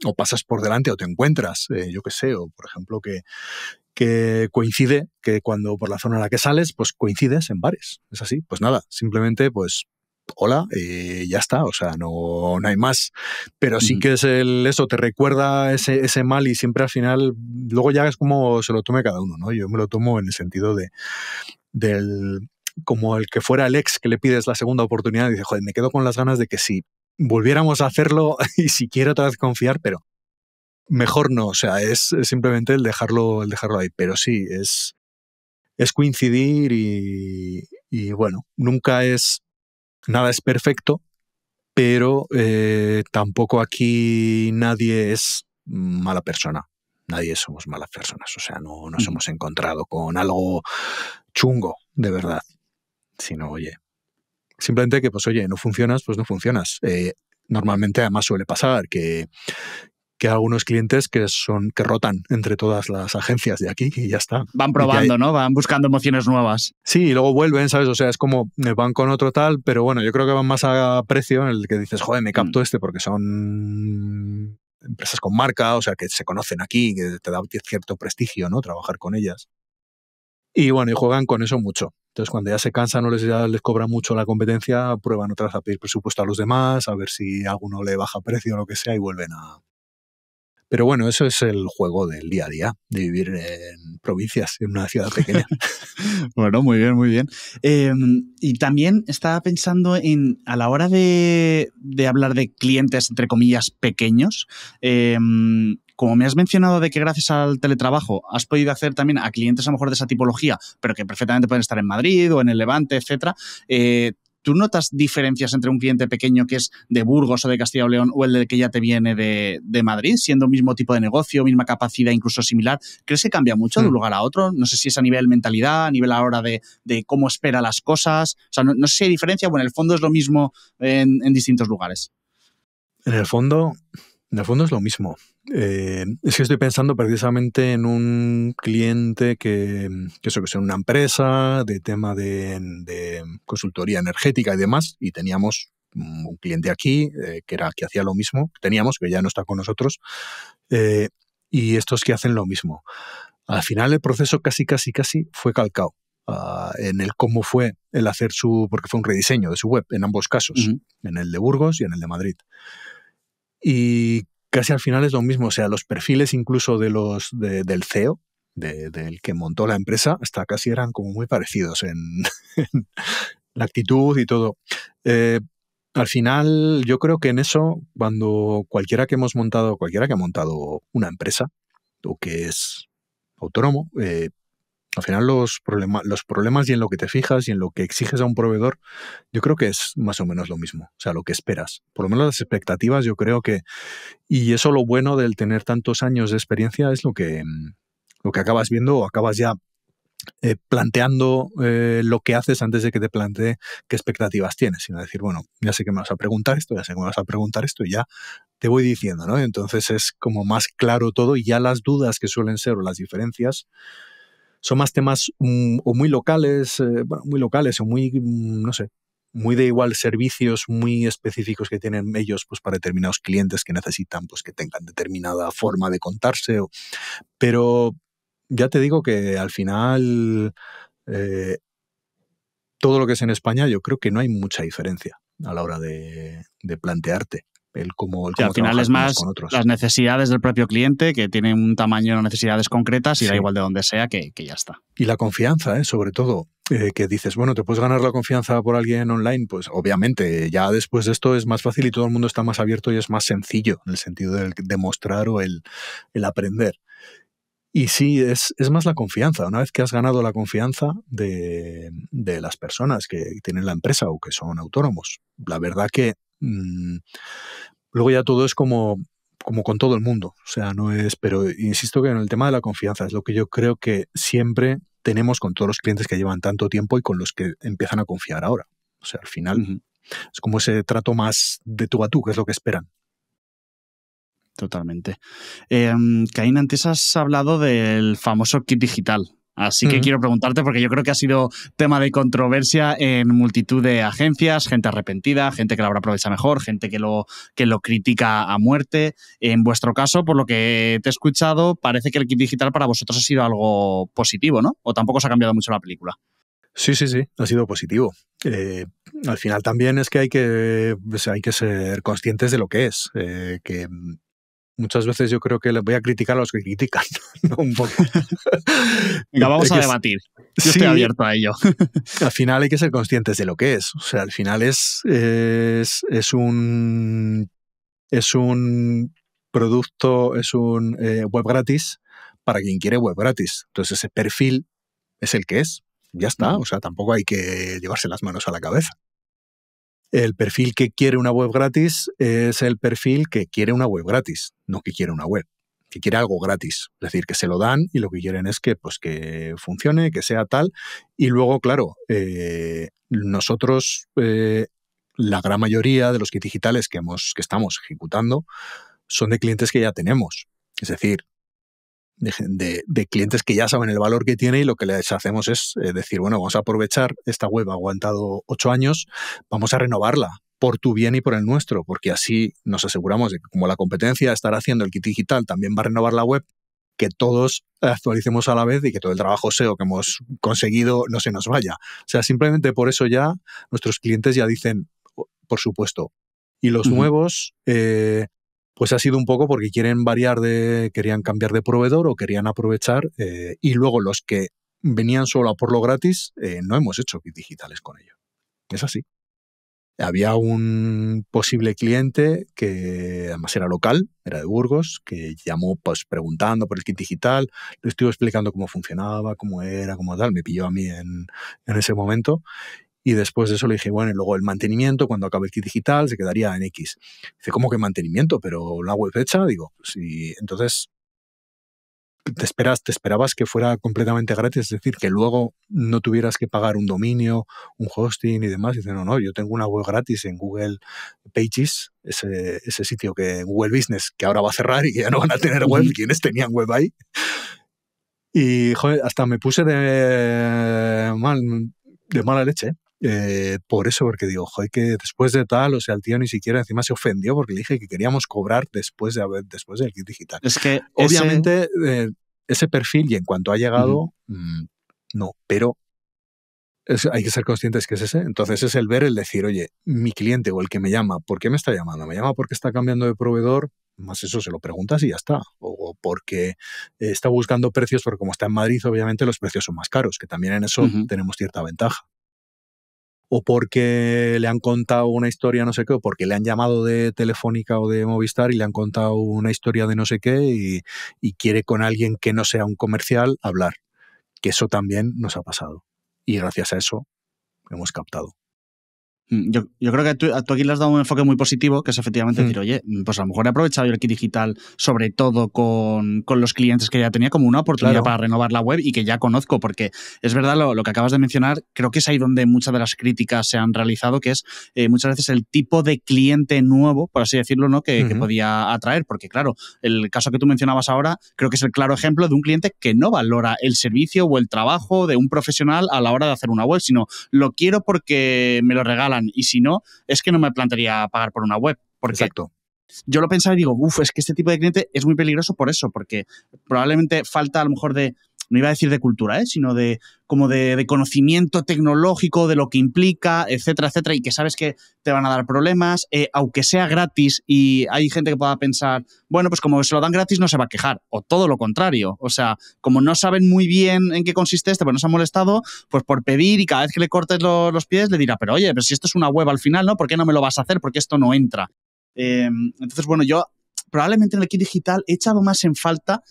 O pasas por delante o te encuentras, yo qué sé, o por ejemplo que coincide que cuando por la zona en la que sales, pues coincides en bares. Es así, pues nada, simplemente pues hola, ya está, o sea, no hay más. Pero sí que es eso, te recuerda ese mal y siempre al final, luego ya es como se lo tome cada uno, ¿no? Yo me lo tomo en el sentido del como el que fuera el ex que le pides la segunda oportunidad y dice, joder, me quedo con las ganas de que si volviéramos a hacerlo y si quiero otra vez confiar, pero mejor no, o sea, es simplemente el dejarlo ahí, pero sí, es coincidir y bueno, nada es perfecto, pero tampoco aquí nadie es mala persona, nadie somos malas personas, o sea, no nos hemos encontrado con algo chungo, de verdad, sino, oye, simplemente que, pues, oye, no funcionas, pues no funcionas. Normalmente, además, suele pasar que hay algunos clientes que rotan entre todas las agencias de aquí y ya está.
Van probando, ¿no? Van buscando emociones nuevas.
Sí, y luego vuelven, ¿sabes? O sea, es como van con otro tal, pero bueno, yo creo que van más a precio en el que dices, joder, me capto porque son empresas con marca, o sea, que se conocen aquí, que te da cierto prestigio, ¿no? Trabajar con ellas. Y bueno, y juegan con eso mucho. Entonces, cuando ya se cansan o ya les cobra mucho la competencia, prueban otra vez a pedir presupuesto a los demás, a ver si alguno le baja precio o lo que sea y vuelven a... Pero bueno, eso es el juego del día a día, de vivir en provincias, en una ciudad pequeña.
Bueno, muy bien, muy bien. Y también estaba pensando a la hora de hablar de clientes, entre comillas, pequeños, como me has mencionado de que gracias al teletrabajo has podido hacer también a clientes a lo mejor de esa tipología, pero que perfectamente pueden estar en Madrid o en el Levante, etcétera, ¿tú notas diferencias entre un cliente pequeño que es de Burgos o de Castilla y León o el de que ya te viene de Madrid, siendo mismo tipo de negocio, misma capacidad, incluso similar? ¿Crees que cambia mucho de un lugar a otro? No sé si es a nivel mentalidad, a nivel a la hora de cómo espera las cosas. O sea, no sé si hay diferencia o en el fondo es lo mismo en distintos lugares.
En el fondo es lo mismo. Es que estoy pensando precisamente en un cliente que es una empresa de tema de consultoría energética y demás, y teníamos un cliente aquí que hacía lo mismo, teníamos, que ya no está con nosotros, y estos que hacen lo mismo. Al final el proceso casi fue calcado en el cómo fue el hacer porque fue un rediseño de su web en ambos casos, en el de Burgos y en el de Madrid. Y casi al final es lo mismo, o sea, los perfiles incluso del CEO, del que montó la empresa, hasta casi eran como muy parecidos en la actitud y todo. Al final, yo creo que en eso, cuando cualquiera que ha montado una empresa o que es autónomo, al final los problemas y en lo que te fijas y en lo que exiges a un proveedor, yo creo que es más o menos lo mismo. O sea, lo que esperas. Por lo menos las expectativas, yo creo que... Y eso lo bueno del tener tantos años de experiencia es lo que acabas viendo o acabas ya planteando lo que haces antes de que te plantee qué expectativas tienes. Sino decir, bueno, ya sé que me vas a preguntar esto, ya sé que me vas a preguntar esto y ya te voy diciendo, ¿no? Entonces es como más claro todo y ya las dudas que suelen ser o las diferencias son más temas o muy locales, o muy, no sé, muy de igual servicios muy específicos que tienen ellos pues para determinados clientes que necesitan pues que tengan determinada forma de contarse. Pero ya te digo que al final todo lo que es en España yo creo que no hay mucha diferencia a la hora de plantearte el cómo
al final es más
con otros.
Las necesidades del propio cliente, que tiene un tamaño de necesidades concretas y da igual de donde sea, que ya está.
Y la confianza, sobre todo. que dices, bueno, te puedes ganar la confianza por alguien online, pues obviamente ya después de esto es más fácil y todo el mundo está más abierto y es más sencillo en el sentido del demostrar o el aprender. Y sí, es más la confianza. Una vez que has ganado la confianza de las personas que tienen la empresa o que son autónomos, la verdad que luego ya todo es como con todo el mundo. O sea, no es... Pero insisto que en el tema de la confianza es lo que yo creo que siempre tenemos con todos los clientes que llevan tanto tiempo y con los que empiezan a confiar ahora. O sea, al final es como ese trato más de tú a tú, que es lo que esperan.
Totalmente. Caín, antes has hablado del famoso kit digital. Así que quiero preguntarte, porque yo creo que ha sido tema de controversia en multitud de agencias, gente arrepentida, gente que lo habrá aprovechado mejor, gente que lo critica a muerte. En vuestro caso, por lo que te he escuchado, parece que el kit digital para vosotros ha sido algo positivo, ¿no? ¿O tampoco se ha cambiado mucho la película?
Sí, ha sido positivo. Al final también es que hay que ser conscientes de lo que es. Que muchas veces yo creo que les voy a criticar a los que critican, ¿no? Un poco.
Venga, vamos a debatir. Yo estoy abierto a ello.
Al final hay que ser conscientes de lo que es. O sea, al final es un producto, es un web gratis para quien quiere web gratis. Entonces ese perfil es el que es. Ya está. O sea, tampoco hay que llevarse las manos a la cabeza. El perfil que quiere una web gratis es el perfil que quiere una web gratis, no que quiere una web, que quiere algo gratis. Es decir, que se lo dan y lo que quieren es que funcione, que sea tal. Y luego, claro, nosotros, la gran mayoría de los kits digitales que estamos ejecutando son de clientes que ya tenemos. Es decir, de clientes que ya saben el valor que tiene y lo que les hacemos es decir, bueno, vamos a aprovechar, esta web ha aguantado 8 años, vamos a renovarla por tu bien y por el nuestro, porque así nos aseguramos de que como la competencia estará haciendo el kit digital también va a renovar la web, que todos actualicemos a la vez y que todo el trabajo SEO que hemos conseguido no se nos vaya. O sea, simplemente por eso ya nuestros clientes ya dicen, por supuesto. Y los nuevos... pues ha sido un poco porque querían cambiar de proveedor o querían aprovechar y luego los que venían solo a por lo gratis, no hemos hecho kits digitales con ellos. Es así. Había un posible cliente que además era local, era de Burgos, que llamó pues preguntando por el kit digital, le estuve explicando cómo funcionaba, cómo era, cómo tal, me pilló a mí en ese momento. Y después de eso le dije, bueno, y luego el mantenimiento, cuando acabe el kit digital, se quedaría en X. Dice, ¿cómo que mantenimiento? ¿Pero la web hecha? Digo, sí. Entonces, te esperabas que fuera completamente gratis, es decir, que luego no tuvieras que pagar un dominio, un hosting y demás. Dice, no, yo tengo una web gratis en Google Pages, ese sitio que Google Business, que ahora va a cerrar y que ya no van a tener web, quienes tenían web ahí. Y, joder, hasta me puse de mala leche. Por eso, porque digo, joder, que después de tal, o sea, el tío ni siquiera encima se ofendió porque le dije que queríamos cobrar después del kit digital.
Es que
obviamente ese perfil, y en cuanto ha llegado, no, pero hay que ser conscientes que es ese. Entonces es el ver, el decir, oye, mi cliente o el que me llama, ¿por qué me está llamando? ¿Me llama porque está cambiando de proveedor? Más eso se lo preguntas y ya está. O porque está buscando precios, porque como está en Madrid, obviamente los precios son más caros, que también en eso tenemos cierta ventaja. O porque le han contado una historia no sé qué, o porque le han llamado de Telefónica o de Movistar y le han contado una historia de no sé qué y quiere con alguien que no sea un comercial hablar. Que eso también nos ha pasado. Y gracias a eso hemos captado.
Yo creo que tú aquí le has dado un enfoque muy positivo, que es efectivamente decir, oye, pues a lo mejor he aprovechado yo el kit digital, sobre todo con los clientes que ya tenía, como una oportunidad para renovar la web y que ya conozco, porque es verdad lo que acabas de mencionar, creo que es ahí donde muchas de las críticas se han realizado, que es muchas veces el tipo de cliente nuevo, por así decirlo, ¿no? que podía atraer, porque claro, el caso que tú mencionabas ahora, creo que es el claro ejemplo de un cliente que no valora el servicio o el trabajo de un profesional a la hora de hacer una web, sino lo quiero porque me lo regalan. Y si no, es que no me plantearía pagar por una web. Porque
exacto.
Yo lo pensaba y digo, es que este tipo de cliente es muy peligroso por eso, porque probablemente falta a lo mejor de no iba a decir de cultura, sino de como de conocimiento tecnológico, de lo que implica, etcétera, etcétera, y que sabes que te van a dar problemas, aunque sea gratis, y hay gente que pueda pensar, bueno, pues como se lo dan gratis no se va a quejar, o todo lo contrario, o sea, como no saben muy bien en qué consiste pues no se han molestado, pues por pedir, y cada vez que le cortes los pies le dirá, pero oye, pero si esto es una web al final, ¿no? ¿Por qué no me lo vas a hacer? Porque esto no entra. Entonces, bueno, yo probablemente en el kit digital he echado más en falta.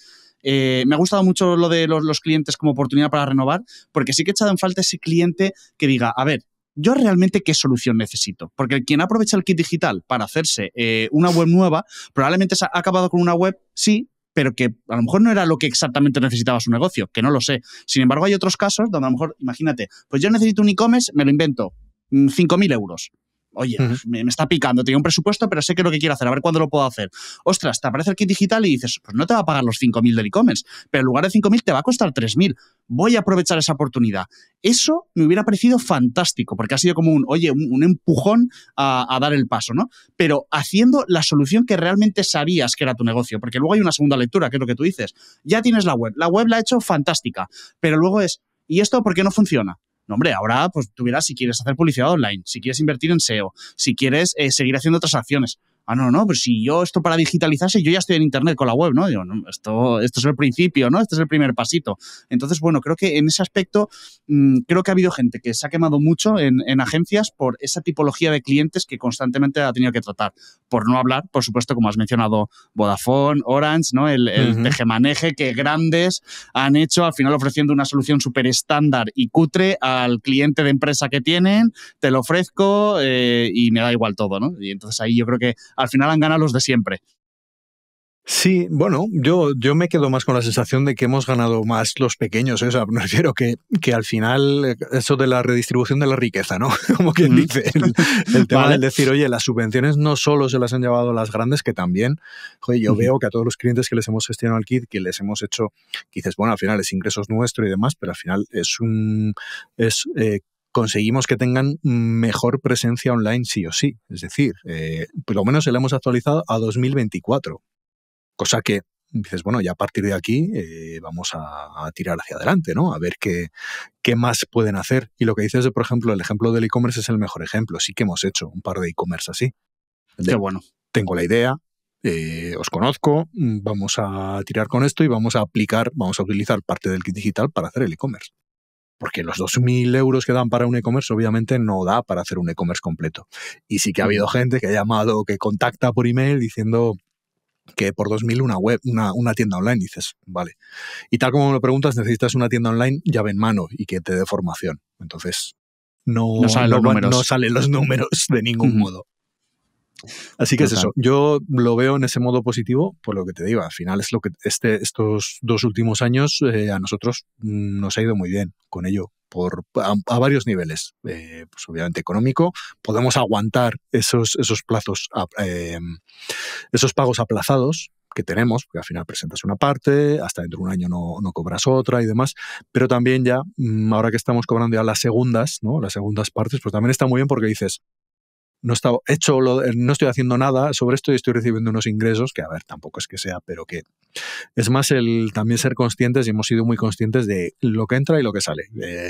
Me ha gustado mucho lo de los clientes como oportunidad para renovar, porque sí que he echado en falta ese cliente que diga, a ver, yo realmente qué solución necesito. Porque quien aprovecha el kit digital para hacerse una web nueva, probablemente se ha acabado con una web, sí, pero que a lo mejor no era lo que exactamente necesitaba su negocio, que no lo sé. Sin embargo, hay otros casos donde a lo mejor, imagínate, pues yo necesito un e-commerce, me lo invento, 5.000 euros. Oye, pues me está picando, tengo un presupuesto, pero sé que es lo que quiero hacer, a ver cuándo lo puedo hacer. Ostras, te aparece el kit digital y dices, pues no te va a pagar los 5.000 del e-commerce, pero en lugar de 5.000 te va a costar 3.000. Voy a aprovechar esa oportunidad. Eso me hubiera parecido fantástico, porque ha sido como un empujón a dar el paso, ¿no? Pero haciendo la solución que realmente sabías que era tu negocio, porque luego hay una segunda lectura, que es lo que tú dices. Ya tienes la web la ha hecho fantástica, pero luego es, ¿y esto por qué no funciona? No, hombre, ahora pues tú verás si quieres hacer publicidad online, si quieres invertir en SEO, si quieres seguir haciendo otras acciones. Ah, no, pues si yo esto para digitalizarse, yo ya estoy en internet con la web, ¿no? Digo, no, esto es el principio, ¿no? Este es el primer pasito. Entonces, bueno, creo que en ese aspecto, creo que ha habido gente que se ha quemado mucho en agencias por esa tipología de clientes que constantemente ha tenido que tratar. Por no hablar, por supuesto, como has mencionado, Vodafone, Orange, ¿no? El tejemaneje que grandes han hecho, al final ofreciendo una solución súper estándar y cutre al cliente de empresa que tienen, te lo ofrezco y me da igual todo, ¿no? Y entonces ahí yo creo que al final han ganado los de siempre.
Sí, bueno, yo me quedo más con la sensación de que hemos ganado más los pequeños, ¿eh? O sea, me refiero que al final eso de la redistribución de la riqueza, ¿no? Como quien dice, el tema del decir, oye, las subvenciones no solo se las han llevado las grandes, que también, joder, yo veo que a todos los clientes que les hemos gestionado el kit, que les hemos hecho, que dices, bueno, al final es ingresos nuestro y demás, pero al final conseguimos que tengan mejor presencia online sí o sí. Es decir, por lo menos se la hemos actualizado a 2024. Cosa que dices, bueno, ya a partir de aquí vamos a tirar hacia adelante, ¿no? A ver qué más pueden hacer. Y lo que dices, por ejemplo, el ejemplo del e-commerce es el mejor ejemplo. Sí que hemos hecho un par de e-commerce así.
Qué bueno.
Tengo la idea, os conozco, vamos a tirar con esto y vamos a utilizar parte del kit digital para hacer el e-commerce. Porque los 2.000 euros que dan para un e-commerce obviamente no da para hacer un e-commerce completo. Y sí que ha habido gente que ha llamado, que contacta por email diciendo que por 2.000 una web, una tienda online, dices, vale. Y tal como me lo preguntas, necesitas una tienda online llave en mano y que te dé formación. Entonces, no salen los números de ningún modo. Así que es eso. Yo lo veo en ese modo positivo, por lo que te digo. Al final es lo que estos 2 últimos años a nosotros nos ha ido muy bien con ello, a varios niveles. Pues obviamente económico, podemos aguantar esos plazos, esos pagos aplazados que tenemos, porque al final presentas una parte, hasta dentro de un año no cobras otra y demás, pero también ya, ahora que estamos cobrando ya las segundas, ¿no? Las segundas partes, pues también está muy bien porque dices, no estoy haciendo nada sobre esto y estoy recibiendo unos ingresos que, a ver, tampoco es que sea, pero que es más el también ser conscientes, y hemos sido muy conscientes de lo que entra y lo que sale.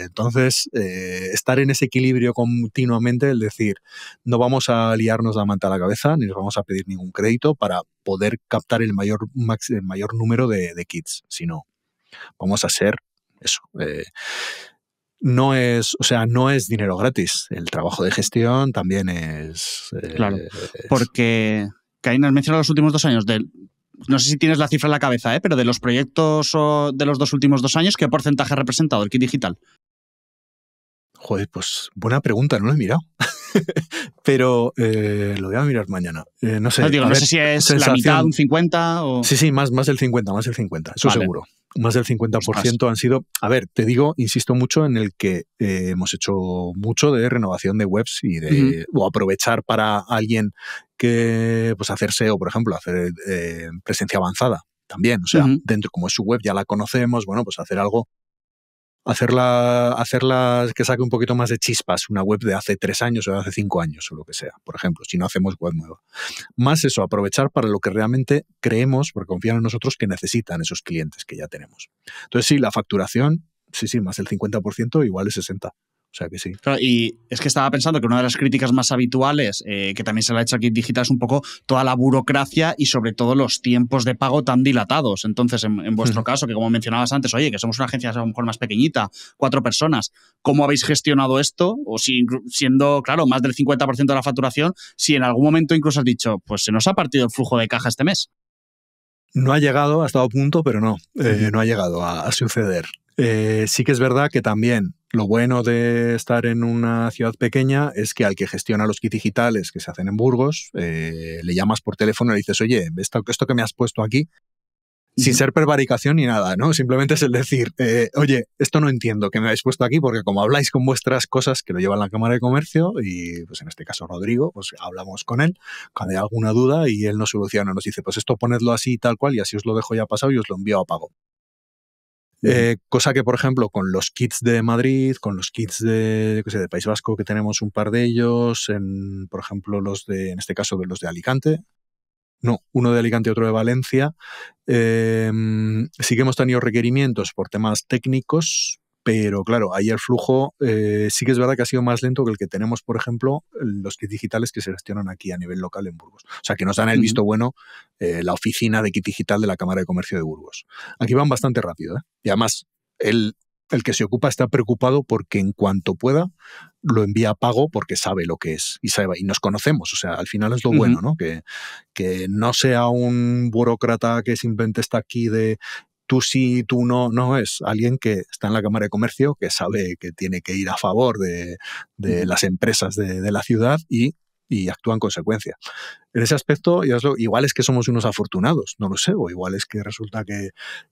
Entonces, estar en ese equilibrio continuamente, el decir, no vamos a liarnos la manta a la cabeza, ni nos vamos a pedir ningún crédito para poder captar el mayor número de kits, sino vamos a ser eso. No es dinero gratis. El trabajo de gestión también es...
Claro, porque, Caín, has mencionado los últimos 2 años. No sé si tienes la cifra en la cabeza, pero de los proyectos de los 2 últimos 2 años, ¿qué porcentaje ha representado el kit digital?
Joder, pues buena pregunta, no lo he mirado. Pero lo voy a mirar mañana. No sé.
No sé si es sensación. La mitad, un 50 o...
Sí, más del 50, eso vale. Seguro. Más del 50% han sido... A ver, te digo, insisto mucho en el que hemos hecho mucho de renovación de webs y de o aprovechar para alguien que, pues hacer SEO, por ejemplo, hacer presencia avanzada también. O sea, dentro, como es su web, ya la conocemos, bueno, pues hacer algo hacerla que saque un poquito más de chispas una web de hace 3 años o de hace 5 años o lo que sea, por ejemplo, si no hacemos web nueva. Más eso, aprovechar para lo que realmente creemos, porque confían en nosotros, que necesitan esos clientes que ya tenemos. Entonces sí, la facturación, sí, más del 50%, igual es 60%. O sea que sí.
Claro, y es que estaba pensando que una de las críticas más habituales, que también se le ha hecho aquí en Digital, es un poco toda la burocracia y sobre todo los tiempos de pago tan dilatados. Entonces, en vuestro caso, que como mencionabas antes, oye, que somos una agencia a lo mejor más pequeñita, 4 personas, ¿cómo habéis gestionado esto? O si, siendo, claro, más del 50% de la facturación, si en algún momento incluso has dicho, pues se nos ha partido el flujo de caja este mes.
No ha llegado, ha estado a punto, pero no ha llegado a suceder. Sí que es verdad que también lo bueno de estar en una ciudad pequeña es que al que gestiona los kits digitales que se hacen en Burgos, le llamas por teléfono y le dices, oye, esto que me has puesto aquí, sin ser prevaricación ni nada, ¿no? Simplemente es el decir, oye, esto no entiendo que me habéis puesto aquí, porque como habláis con vuestras cosas que lo llevan la Cámara de Comercio, y pues en este caso Rodrigo, pues hablamos con él cuando hay alguna duda y él nos soluciona, nos dice, pues esto ponedlo así tal cual y así os lo dejo ya pasado y os lo envío a pago. Cosa que, por ejemplo, con los kits de Madrid, con los kits de País Vasco, que tenemos un par de ellos, por ejemplo, en este caso de los de Alicante, no, uno de Alicante y otro de Valencia, sí que hemos tenido requerimientos por temas técnicos, pero claro, ahí el flujo sí que es verdad que ha sido más lento que el que tenemos, por ejemplo, los kits digitales que se gestionan aquí a nivel local en Burgos. O sea, que nos dan el visto bueno la oficina de kit digital de la Cámara de Comercio de Burgos. Aquí van bastante rápido, ¿eh? Y además, el que se ocupa está preocupado porque en cuanto pueda lo envía a pago porque sabe lo que es y nos conocemos. O sea, al final es lo bueno, ¿no? Que no sea un burócrata que simplemente está aquí de tú sí, tú no. No, es alguien que está en la Cámara de Comercio, que sabe que tiene que ir a favor de las empresas de la ciudad y actúa en consecuencia. En ese aspecto, igual es que somos unos afortunados, no lo sé, o igual es que resulta que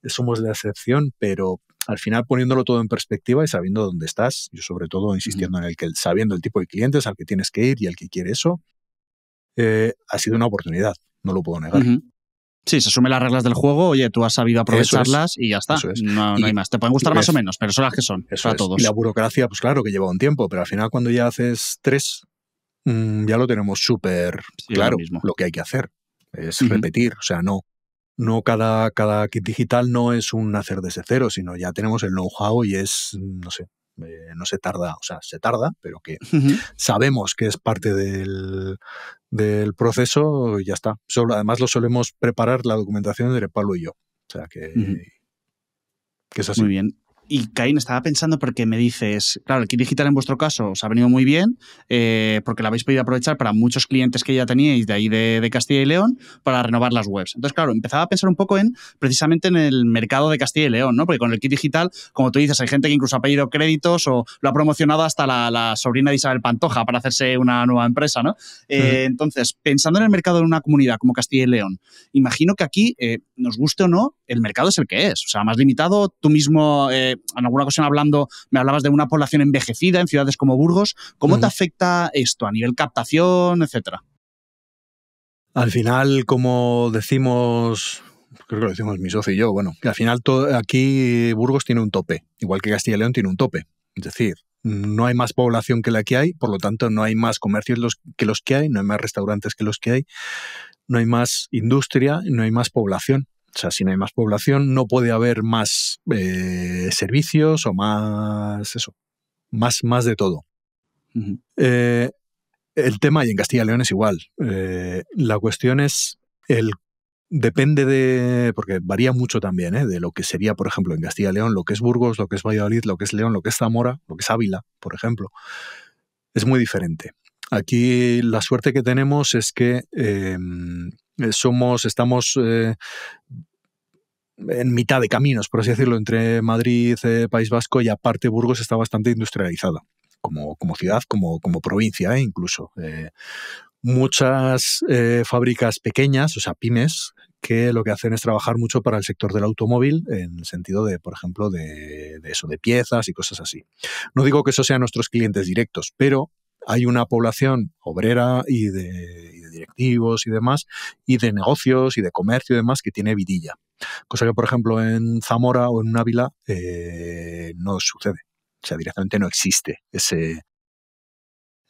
somos la excepción, pero al final poniéndolo todo en perspectiva y sabiendo dónde estás, yo sobre todo insistiendo en sabiendo el tipo de clientes al que tienes que ir y al que quiere eso, ha sido una oportunidad, no lo puedo negar.
Sí, se asumen las reglas del juego, oye, tú has sabido aprovecharlas y ya está, no hay más. Te pueden gustar más o menos, pero son las que son, para todos.
Y la burocracia, pues claro que lleva un tiempo, pero al final cuando ya haces 3, ya lo tenemos súper claro lo que hay que hacer. Es repetir, o sea, no cada kit digital no es un hacer desde cero, sino ya tenemos el know-how y es, no sé, no se tarda, o sea, se tarda, pero que sabemos que es parte del proceso y ya está. Además lo solemos preparar la documentación entre Pablo y yo. O sea que es así.
Muy bien. Y Caín, estaba pensando porque me dices, claro, el kit digital en vuestro caso os ha venido muy bien porque lo habéis podido aprovechar para muchos clientes que ya teníais de ahí de Castilla y León para renovar las webs. Entonces, claro, empezaba a pensar un poco precisamente en el mercado de Castilla y León, ¿no? Porque con el kit digital, como tú dices, hay gente que incluso ha pedido créditos o lo ha promocionado hasta la sobrina de Isabel Pantoja para hacerse una nueva empresa, ¿no? Entonces, pensando en el mercado de una comunidad como Castilla y León, imagino que aquí, nos guste o no, el mercado es el que es. O sea, más limitado, tú mismo... en alguna ocasión hablando, me hablabas de una población envejecida en ciudades como Burgos. ¿Cómo te afecta esto a nivel captación, etcétera?
Al final, como decimos, creo que lo decimos mi socio y yo, bueno, que al final aquí Burgos tiene un tope, igual que Castilla y León tiene un tope. Es decir, no hay más población que la que hay, por lo tanto no hay más comercios que los que hay, no hay más restaurantes que los que hay, no hay más industria, no hay más población. O sea, si no hay más población, no puede haber más servicios o más eso, más de todo. El tema, y en Castilla y León es igual. La cuestión es, depende porque varía mucho también, de lo que sería, por ejemplo, en Castilla y León, lo que es Burgos, lo que es Valladolid, lo que es León, lo que es Zamora, lo que es Ávila, por ejemplo. Es muy diferente. Aquí la suerte que tenemos es que estamos en mitad de caminos, por así decirlo, entre Madrid, País Vasco, y aparte Burgos está bastante industrializada, como ciudad, como provincia, incluso. Muchas fábricas pequeñas, o sea, pymes, que lo que hacen es trabajar mucho para el sector del automóvil, en el sentido de, por ejemplo, de piezas y cosas así. No digo que esos sean nuestros clientes directos, pero hay una población obrera y de directivos y demás, y de negocios y de comercio y demás, que tiene vidilla. Cosa que, por ejemplo, en Zamora o en Ávila no sucede. O sea, directamente no existe ese.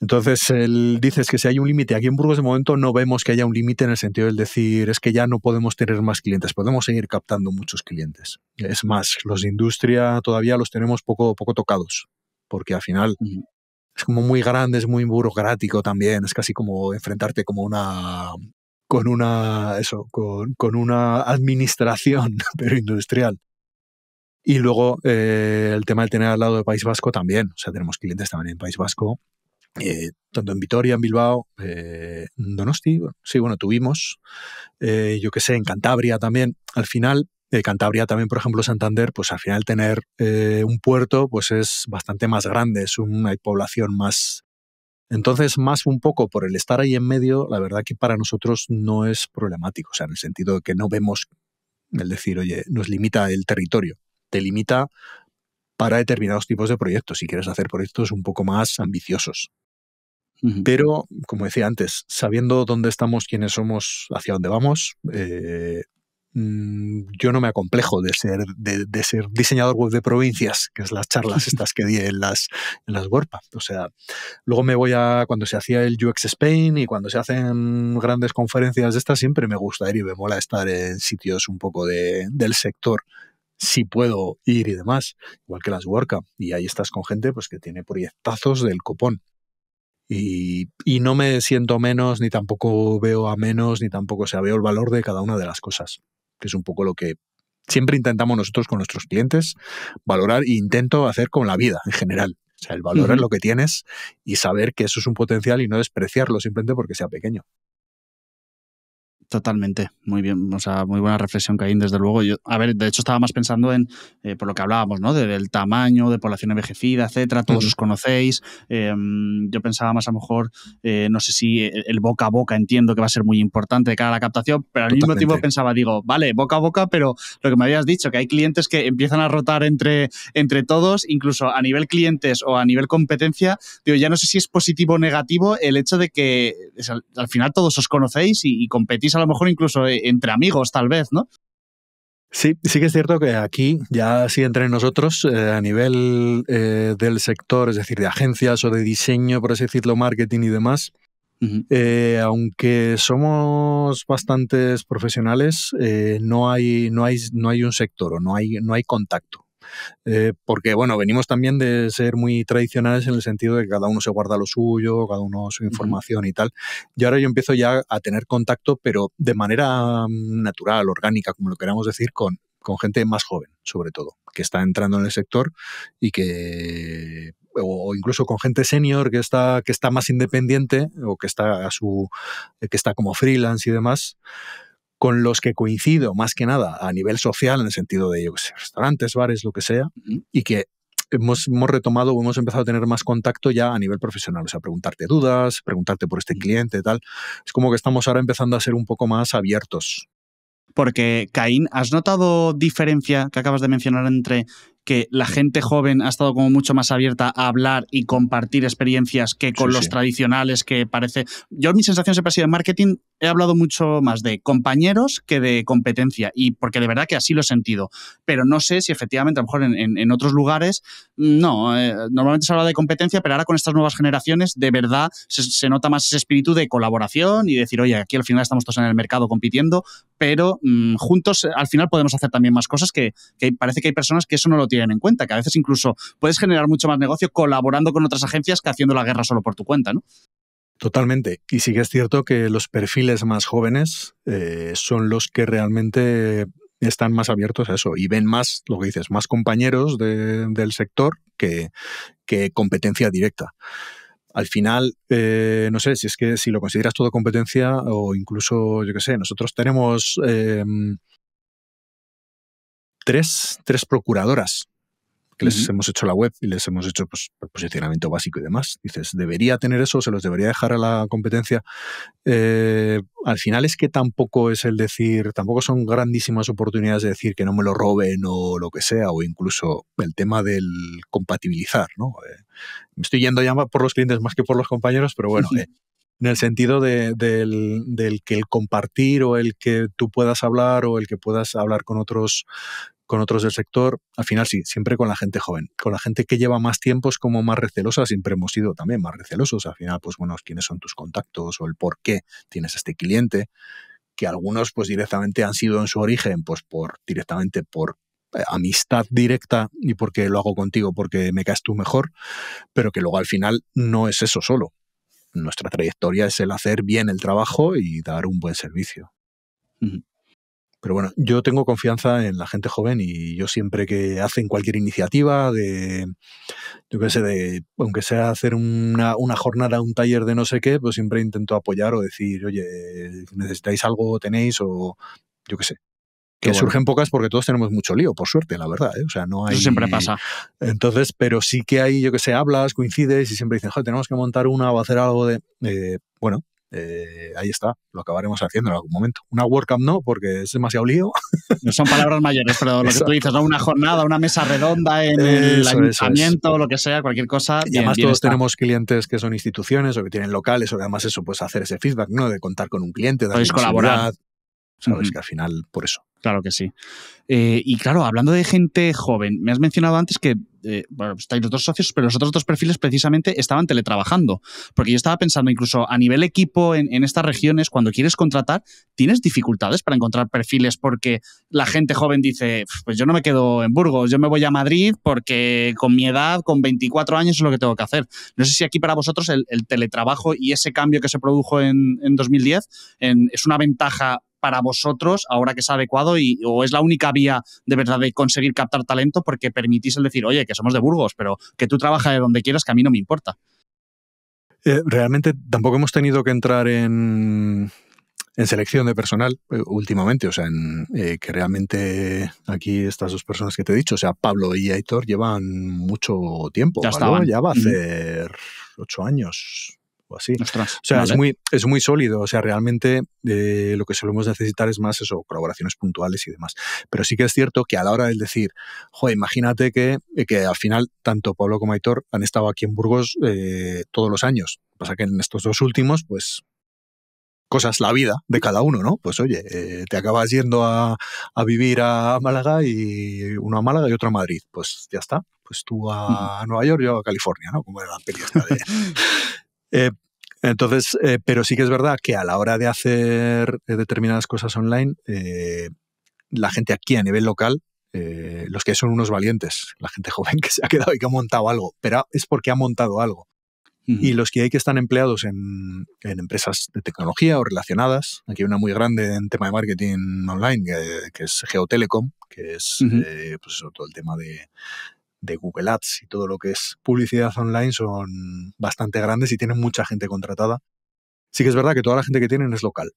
Entonces, dices que si hay un límite, aquí en Burgos de momento no vemos que haya un límite en el sentido del decir, es que ya no podemos tener más clientes, podemos seguir captando muchos clientes. Es más, los de industria todavía los tenemos poco tocados, porque al final es como muy grande, es muy burocrático también, es casi como enfrentarte como con una administración, pero industrial. Y luego el tema de tener al lado del País Vasco también, o sea, tenemos clientes también en País Vasco, tanto en Vitoria, en Bilbao, en Donosti, tuvimos, yo qué sé, en Cantabria también. Al final, Cantabria también, por ejemplo, Santander, pues al final tener un puerto pues es bastante más grande, hay población más. Entonces, más un poco por el estar ahí en medio, la verdad que para nosotros no es problemático, o sea, en el sentido de que no vemos el decir, oye, nos limita el territorio, te limita para determinados tipos de proyectos, si quieres hacer proyectos un poco más ambiciosos. Pero, como decía antes, sabiendo dónde estamos, quiénes somos, hacia dónde vamos, yo no me acomplejo de ser diseñador web de provincias, que es las charlas estas que di en las WordPad. O sea, luego me voy cuando se hacía el UX Spain y cuando se hacen grandes conferencias de estas, siempre me gusta ir y me mola estar en sitios un poco del sector, si puedo ir y demás, igual que las WordCamp. Y ahí estás con gente pues que tiene proyectazos del copón. Y no me siento menos, ni tampoco veo a menos, ni tampoco, o sea, veo el valor de cada una de las cosas, que es un poco lo que siempre intentamos nosotros con nuestros clientes valorar, e intento hacer con la vida en general. O sea, el valorar lo que tienes y saber que eso es un potencial y no despreciarlo simplemente porque sea pequeño.
Totalmente, muy bien, o sea, muy buena reflexión, Caín, desde luego. De hecho estaba más pensando en, por lo que hablábamos, ¿no? Del tamaño, de población envejecida, etcétera, todos os conocéis. Yo pensaba más a lo mejor, no sé si el boca a boca entiendo que va a ser muy importante de cara a la captación, pero al mismo tiempo pensaba, digo, vale, boca a boca, pero lo que me habías dicho, que hay clientes que empiezan a rotar entre todos, incluso a nivel clientes o a nivel competencia, digo, ya no sé si es positivo o negativo el hecho de que al final todos os conocéis y competís a lo mejor incluso entre amigos, tal vez, ¿no?
Sí que es cierto que aquí, ya sí entre nosotros, a nivel del sector, es decir, de agencias o de diseño, por así decirlo, marketing y demás, aunque somos bastantes profesionales, no hay un sector o no hay contacto. Porque, bueno, venimos también de ser muy tradicionales en el sentido de que cada uno se guarda lo suyo, cada uno su información y tal. Y ahora yo empiezo ya a tener contacto, pero de manera natural, orgánica, como lo queramos decir, con gente más joven, sobre todo, que está entrando en el sector y que o incluso con gente senior que está más independiente o que está como freelance y demás, con los que coincido más que nada a nivel social, en el sentido de, yo qué sé, restaurantes, bares, lo que sea, y que hemos retomado o hemos empezado a tener más contacto ya a nivel profesional, o sea, preguntarte dudas, preguntarte por este cliente y tal. Es como que estamos ahora empezando a ser un poco más abiertos.
Porque, Caín, ¿has notado diferencia que acabas de mencionar entre que la gente joven ha estado como mucho más abierta a hablar y compartir experiencias que con los tradicionales que parece... Yo, mi sensación siempre ha sido en marketing, he hablado mucho más de compañeros que de competencia, y porque de verdad que así lo he sentido. Pero no sé si efectivamente, a lo mejor en otros lugares, no. Normalmente se habla de competencia, pero ahora con estas nuevas generaciones, de verdad, se nota más ese espíritu de colaboración y decir, oye, aquí al final estamos todos en el mercado compitiendo, pero juntos al final podemos hacer también más cosas que parece que hay personas que eso no lo tienen en cuenta, que a veces incluso puedes generar mucho más negocio colaborando con otras agencias que haciendo la guerra solo por tu cuenta, ¿no?
Totalmente. Y sí que es cierto que los perfiles más jóvenes son los que realmente están más abiertos a eso y ven más, lo que dices, más compañeros del sector que competencia directa. Al final, no sé, si lo consideras todo competencia o incluso, yo qué sé, nosotros tenemos tres procuradoras que les hemos hecho la web y les hemos hecho pues, el posicionamiento básico y demás. Dices, ¿debería tener eso? ¿Se los debería dejar a la competencia? Al final es que tampoco es tampoco son grandísimas oportunidades de decir que no me lo roben o lo que sea, o incluso el tema del compatibilizar, ¿no? Me estoy yendo ya por los clientes más que por los compañeros, pero bueno, en el sentido del que el compartir o el que tú puedas hablar o el que puedas hablar con otros del sector, al final sí, siempre con la gente joven. Con la gente que lleva más tiempo es como más recelosa, siempre hemos sido también más recelosos. Al final, pues bueno, quiénes son tus contactos o el por qué tienes este cliente, que algunos pues directamente han sido en su origen pues directamente por amistad directa y porque lo hago contigo porque me caes tú mejor, pero que luego al final no es eso solo. Nuestra trayectoria es el hacer bien el trabajo y dar un buen servicio.
Uh-huh.
Pero bueno, yo tengo confianza en la gente joven y yo siempre que hacen cualquier iniciativa aunque sea hacer una jornada, un taller de no sé qué, pues siempre intento apoyar o decir, oye, necesitáis algo, tenéis, o yo qué sé. Que bueno, surgen pocas porque todos tenemos mucho lío, por suerte, la verdad, ¿eh? O sea, no hay...
Eso siempre pasa.
Entonces, pero sí que hay, yo que sé, hablas, coincides y siempre dicen, joder, tenemos que montar una o hacer algo de... ahí está, lo acabaremos haciendo en algún momento. Una WordCamp no, porque es demasiado lío.
No son palabras mayores, pero lo que tú dices, ¿no? Una jornada, una mesa redonda en el ayuntamiento, lo que sea, cualquier cosa.
Y además todos tenemos clientes que son instituciones o que tienen locales, o que además eso, pues hacer ese feedback, ¿no? De contar con un cliente, de
colaborar.
Sabes que al final, por eso.
Claro que sí. Y claro, hablando de gente joven, me has mencionado antes que estáis los dos socios, pero los otros dos perfiles precisamente estaban teletrabajando. Porque yo estaba pensando incluso a nivel equipo en estas regiones, cuando quieres contratar, ¿tienes dificultades para encontrar perfiles? Porque la gente joven dice, pues yo no me quedo en Burgos, yo me voy a Madrid porque con mi edad, con 24 años es lo que tengo que hacer. No sé si aquí para vosotros el teletrabajo y ese cambio que se produjo en 2010 es una ventaja para vosotros ahora que es adecuado o es la única vía de verdad de conseguir captar talento porque permitís el decir, oye, que somos de Burgos, pero que tú trabajas de donde quieras, que a mí no me importa.
Realmente tampoco hemos tenido que entrar en selección de personal últimamente, o sea, que realmente aquí estas dos personas que te he dicho, o sea, Pablo y Aitor llevan mucho tiempo. Ya va a hacer 8 años. Así.
Ostras,
o sea,
vale.
es muy sólido. O sea, realmente lo que solemos necesitar es más eso, colaboraciones puntuales y demás. Pero sí que es cierto que a la hora de decir, joder, imagínate que al final tanto Pablo como Aitor han estado aquí en Burgos todos los años. Pasa que en estos dos últimos, pues, cosas, la vida de cada uno, ¿no? Pues oye, te acabas yendo a vivir a Málaga y uno a Málaga y otro a Madrid. Pues ya está. Pues tú a Nueva York, yo a California, ¿no? Como era la peli esta de... Entonces, pero sí que es verdad que a la hora de hacer determinadas cosas online, la gente aquí a nivel local, los que son unos valientes, la gente joven que se ha quedado y que ha montado algo, pero es porque ha montado algo. Y los que hay que están empleados en empresas de tecnología o relacionadas, aquí hay una muy grande en tema de marketing online, que es Geotelecom, que es pues eso, todo el tema de Google Ads y todo lo que es publicidad online son bastante grandes y tienen mucha gente contratada. Sí que es verdad que toda la gente que tienen es local,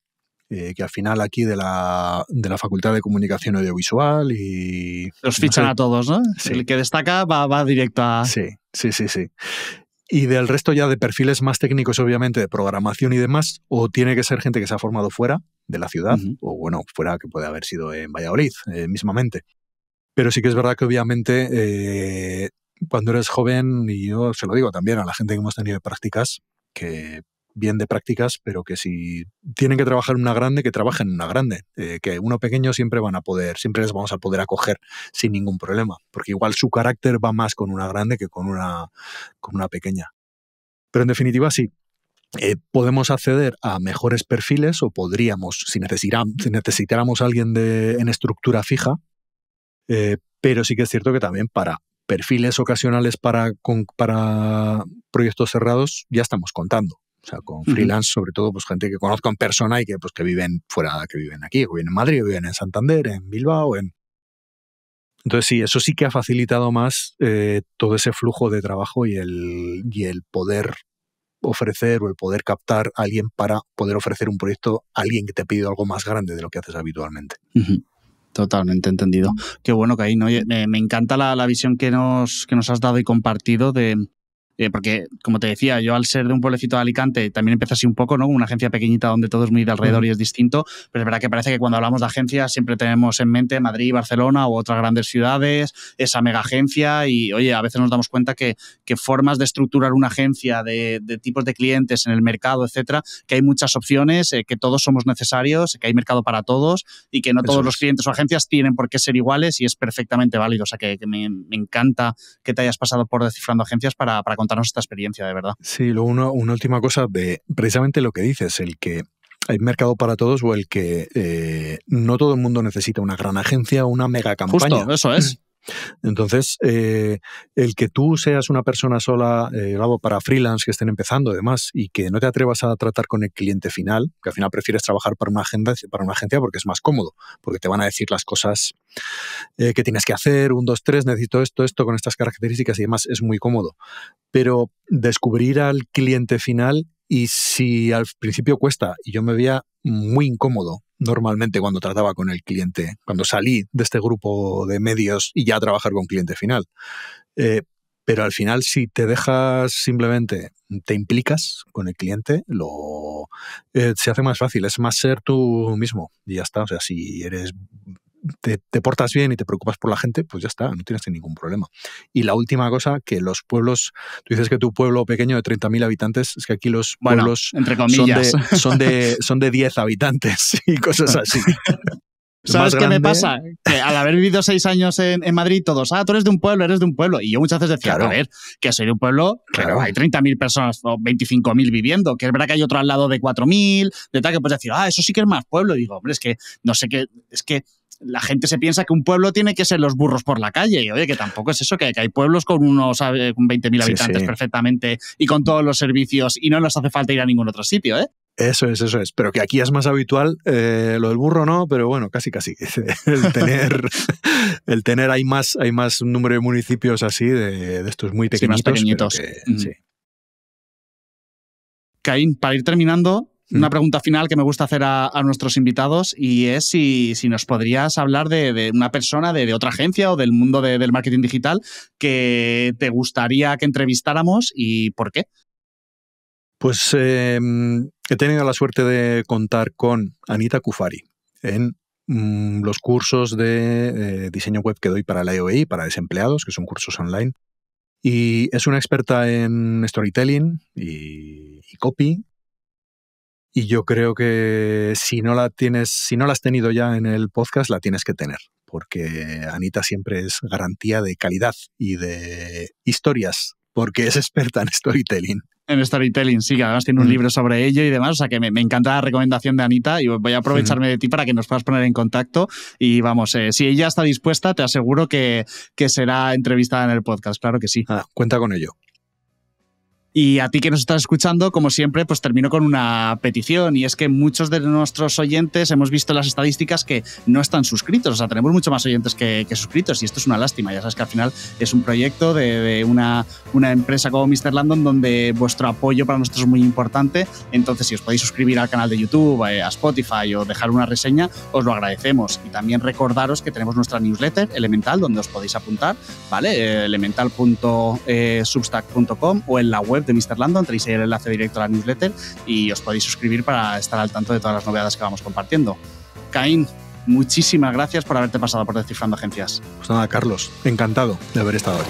que al final aquí de la Facultad de Comunicación Audiovisual y...
Los fichan a todos, ¿no?
Sí.
El que destaca va directo a...
Sí. Y del resto ya de perfiles más técnicos, obviamente, de programación y demás, o tiene que ser gente que se ha formado fuera de la ciudad, o bueno, fuera que puede haber sido en Valladolid mismamente. Pero sí que es verdad que obviamente cuando eres joven, y yo se lo digo también a la gente que hemos tenido prácticas, que bien de prácticas, pero que si tienen que trabajar en una grande, que trabajen en una grande. Que uno pequeño siempre les vamos a poder acoger sin ningún problema, porque igual su carácter va más con una grande que con una pequeña. Pero en definitiva sí. Podemos acceder a mejores perfiles o podríamos, si necesitáramos a alguien en estructura fija, pero sí que es cierto que también para perfiles ocasionales para proyectos cerrados ya estamos contando. O sea, con freelance, sobre todo, pues gente que conozco en persona y que viven fuera, que viven aquí, que viven en Madrid, que viven en Santander, en Bilbao. Entonces sí, eso sí que ha facilitado más todo ese flujo de trabajo y el poder ofrecer o el poder captar a alguien para poder ofrecer un proyecto a alguien que te ha pedido algo más grande de lo que haces habitualmente.
Totalmente entendido. Qué bueno, Caín. Oye, me encanta la visión que nos has dado y compartido de porque, como te decía, yo al ser de un pueblecito de Alicante también empecé así un poco, ¿no? Una agencia pequeñita donde todo es muy de alrededor y es distinto, pero es verdad que parece que cuando hablamos de agencias siempre tenemos en mente Madrid, Barcelona u otras grandes ciudades, esa mega agencia y, oye, a veces nos damos cuenta que formas de estructurar una agencia, de tipos de clientes en el mercado, etcétera, que hay muchas opciones, que todos somos necesarios, que hay mercado para todos y que no todos los clientes o agencias tienen por qué ser iguales y es perfectamente válido. O sea, que me encanta que te hayas pasado por Descifrando Agencias para contarnos esta experiencia, de verdad.
Sí, luego una última cosa de precisamente lo que dices, el que hay mercado para todos o el que no todo el mundo necesita una gran agencia o una mega campaña.
Justo, eso es.
Entonces, el que tú seas una persona sola, para freelance que estén empezando además y que no te atrevas a tratar con el cliente final, que al final prefieres trabajar para una agencia porque es más cómodo, porque te van a decir las cosas que tienes que hacer, 1, 2, 3, necesito esto con estas características y demás, es muy cómodo. Pero descubrir al cliente final, y si al principio cuesta, y yo me veía muy incómodo normalmente cuando trataba con el cliente, cuando salí de este grupo de medios y ya trabajar con cliente final. Pero al final, si te dejas simplemente, te implicas con el cliente, se hace más fácil, es más ser tú mismo y ya está. O sea, si te portas bien y te preocupas por la gente, pues ya está, no tienes ningún problema. Y la última cosa, que los pueblos, tú dices que tu pueblo pequeño de 30.000 habitantes, es que aquí los pueblos
entre comillas,
son de 10 habitantes y cosas así.
¿Sabes qué me pasa? Que al haber vivido 6 años en Madrid, todos, tú eres de un pueblo. Y yo muchas veces decía,
claro,
a ver, que soy de un pueblo, claro, hay 30.000 personas o 25.000 viviendo, que es verdad que hay otro al lado de 4.000, de tal, que puedes decir, eso sí que es más pueblo. Y digo, hombre, es que no sé qué, es que la gente se piensa que un pueblo tiene que ser los burros por la calle. Y oye, que tampoco es eso, que hay pueblos con unos 20.000 habitantes perfectamente y con todos los servicios y no nos hace falta ir a ningún otro sitio, ¿eh?
Eso es. Pero que aquí es más habitual, lo del burro no, pero bueno, casi. El tener hay más un número de municipios así, de estos muy pequeñitos.
Sí, más pequeñitos.
Sí.
Caín, para ir terminando, una pregunta final que me gusta hacer a nuestros invitados y es si nos podrías hablar de una persona de otra agencia o del mundo del marketing digital que te gustaría que entrevistáramos y por qué.
Pues he tenido la suerte de contar con Anita Cufari en los cursos de diseño web que doy para la EOI, para desempleados, que son cursos online. Y es una experta en storytelling y copy. Y yo creo que si no la has tenido ya en el podcast, la tienes que tener. Porque Anita siempre es garantía de calidad y de historias, porque es experta en storytelling.
En storytelling, sí, que además tiene un libro sobre ello y demás, o sea que me encanta la recomendación de Anita y voy a aprovecharme de ti para que nos puedas poner en contacto y vamos, si ella está dispuesta, te aseguro que será entrevistada en el podcast, claro que sí.
Cuenta con ello.
Y a ti que nos estás escuchando, como siempre, pues termino con una petición y es que muchos de nuestros oyentes hemos visto las estadísticas que no están suscritos, o sea, tenemos mucho más oyentes que suscritos y esto es una lástima. Ya sabes que al final es un proyecto de una empresa como Mr. Landon donde vuestro apoyo para nosotros es muy importante, entonces si os podéis suscribir al canal de YouTube, a Spotify o dejar una reseña, os lo agradecemos. Y también recordaros que tenemos nuestra newsletter Elemental donde os podéis apuntar, ¿vale? elemental.substack.com o en la web de Mr. Landon, tenéis ahí el enlace directo a la newsletter y os podéis suscribir para estar al tanto de todas las novedades que vamos compartiendo. Caín, muchísimas gracias por haberte pasado por Descifrando Agencias.
Pues nada, Carlos, encantado de haber estado aquí.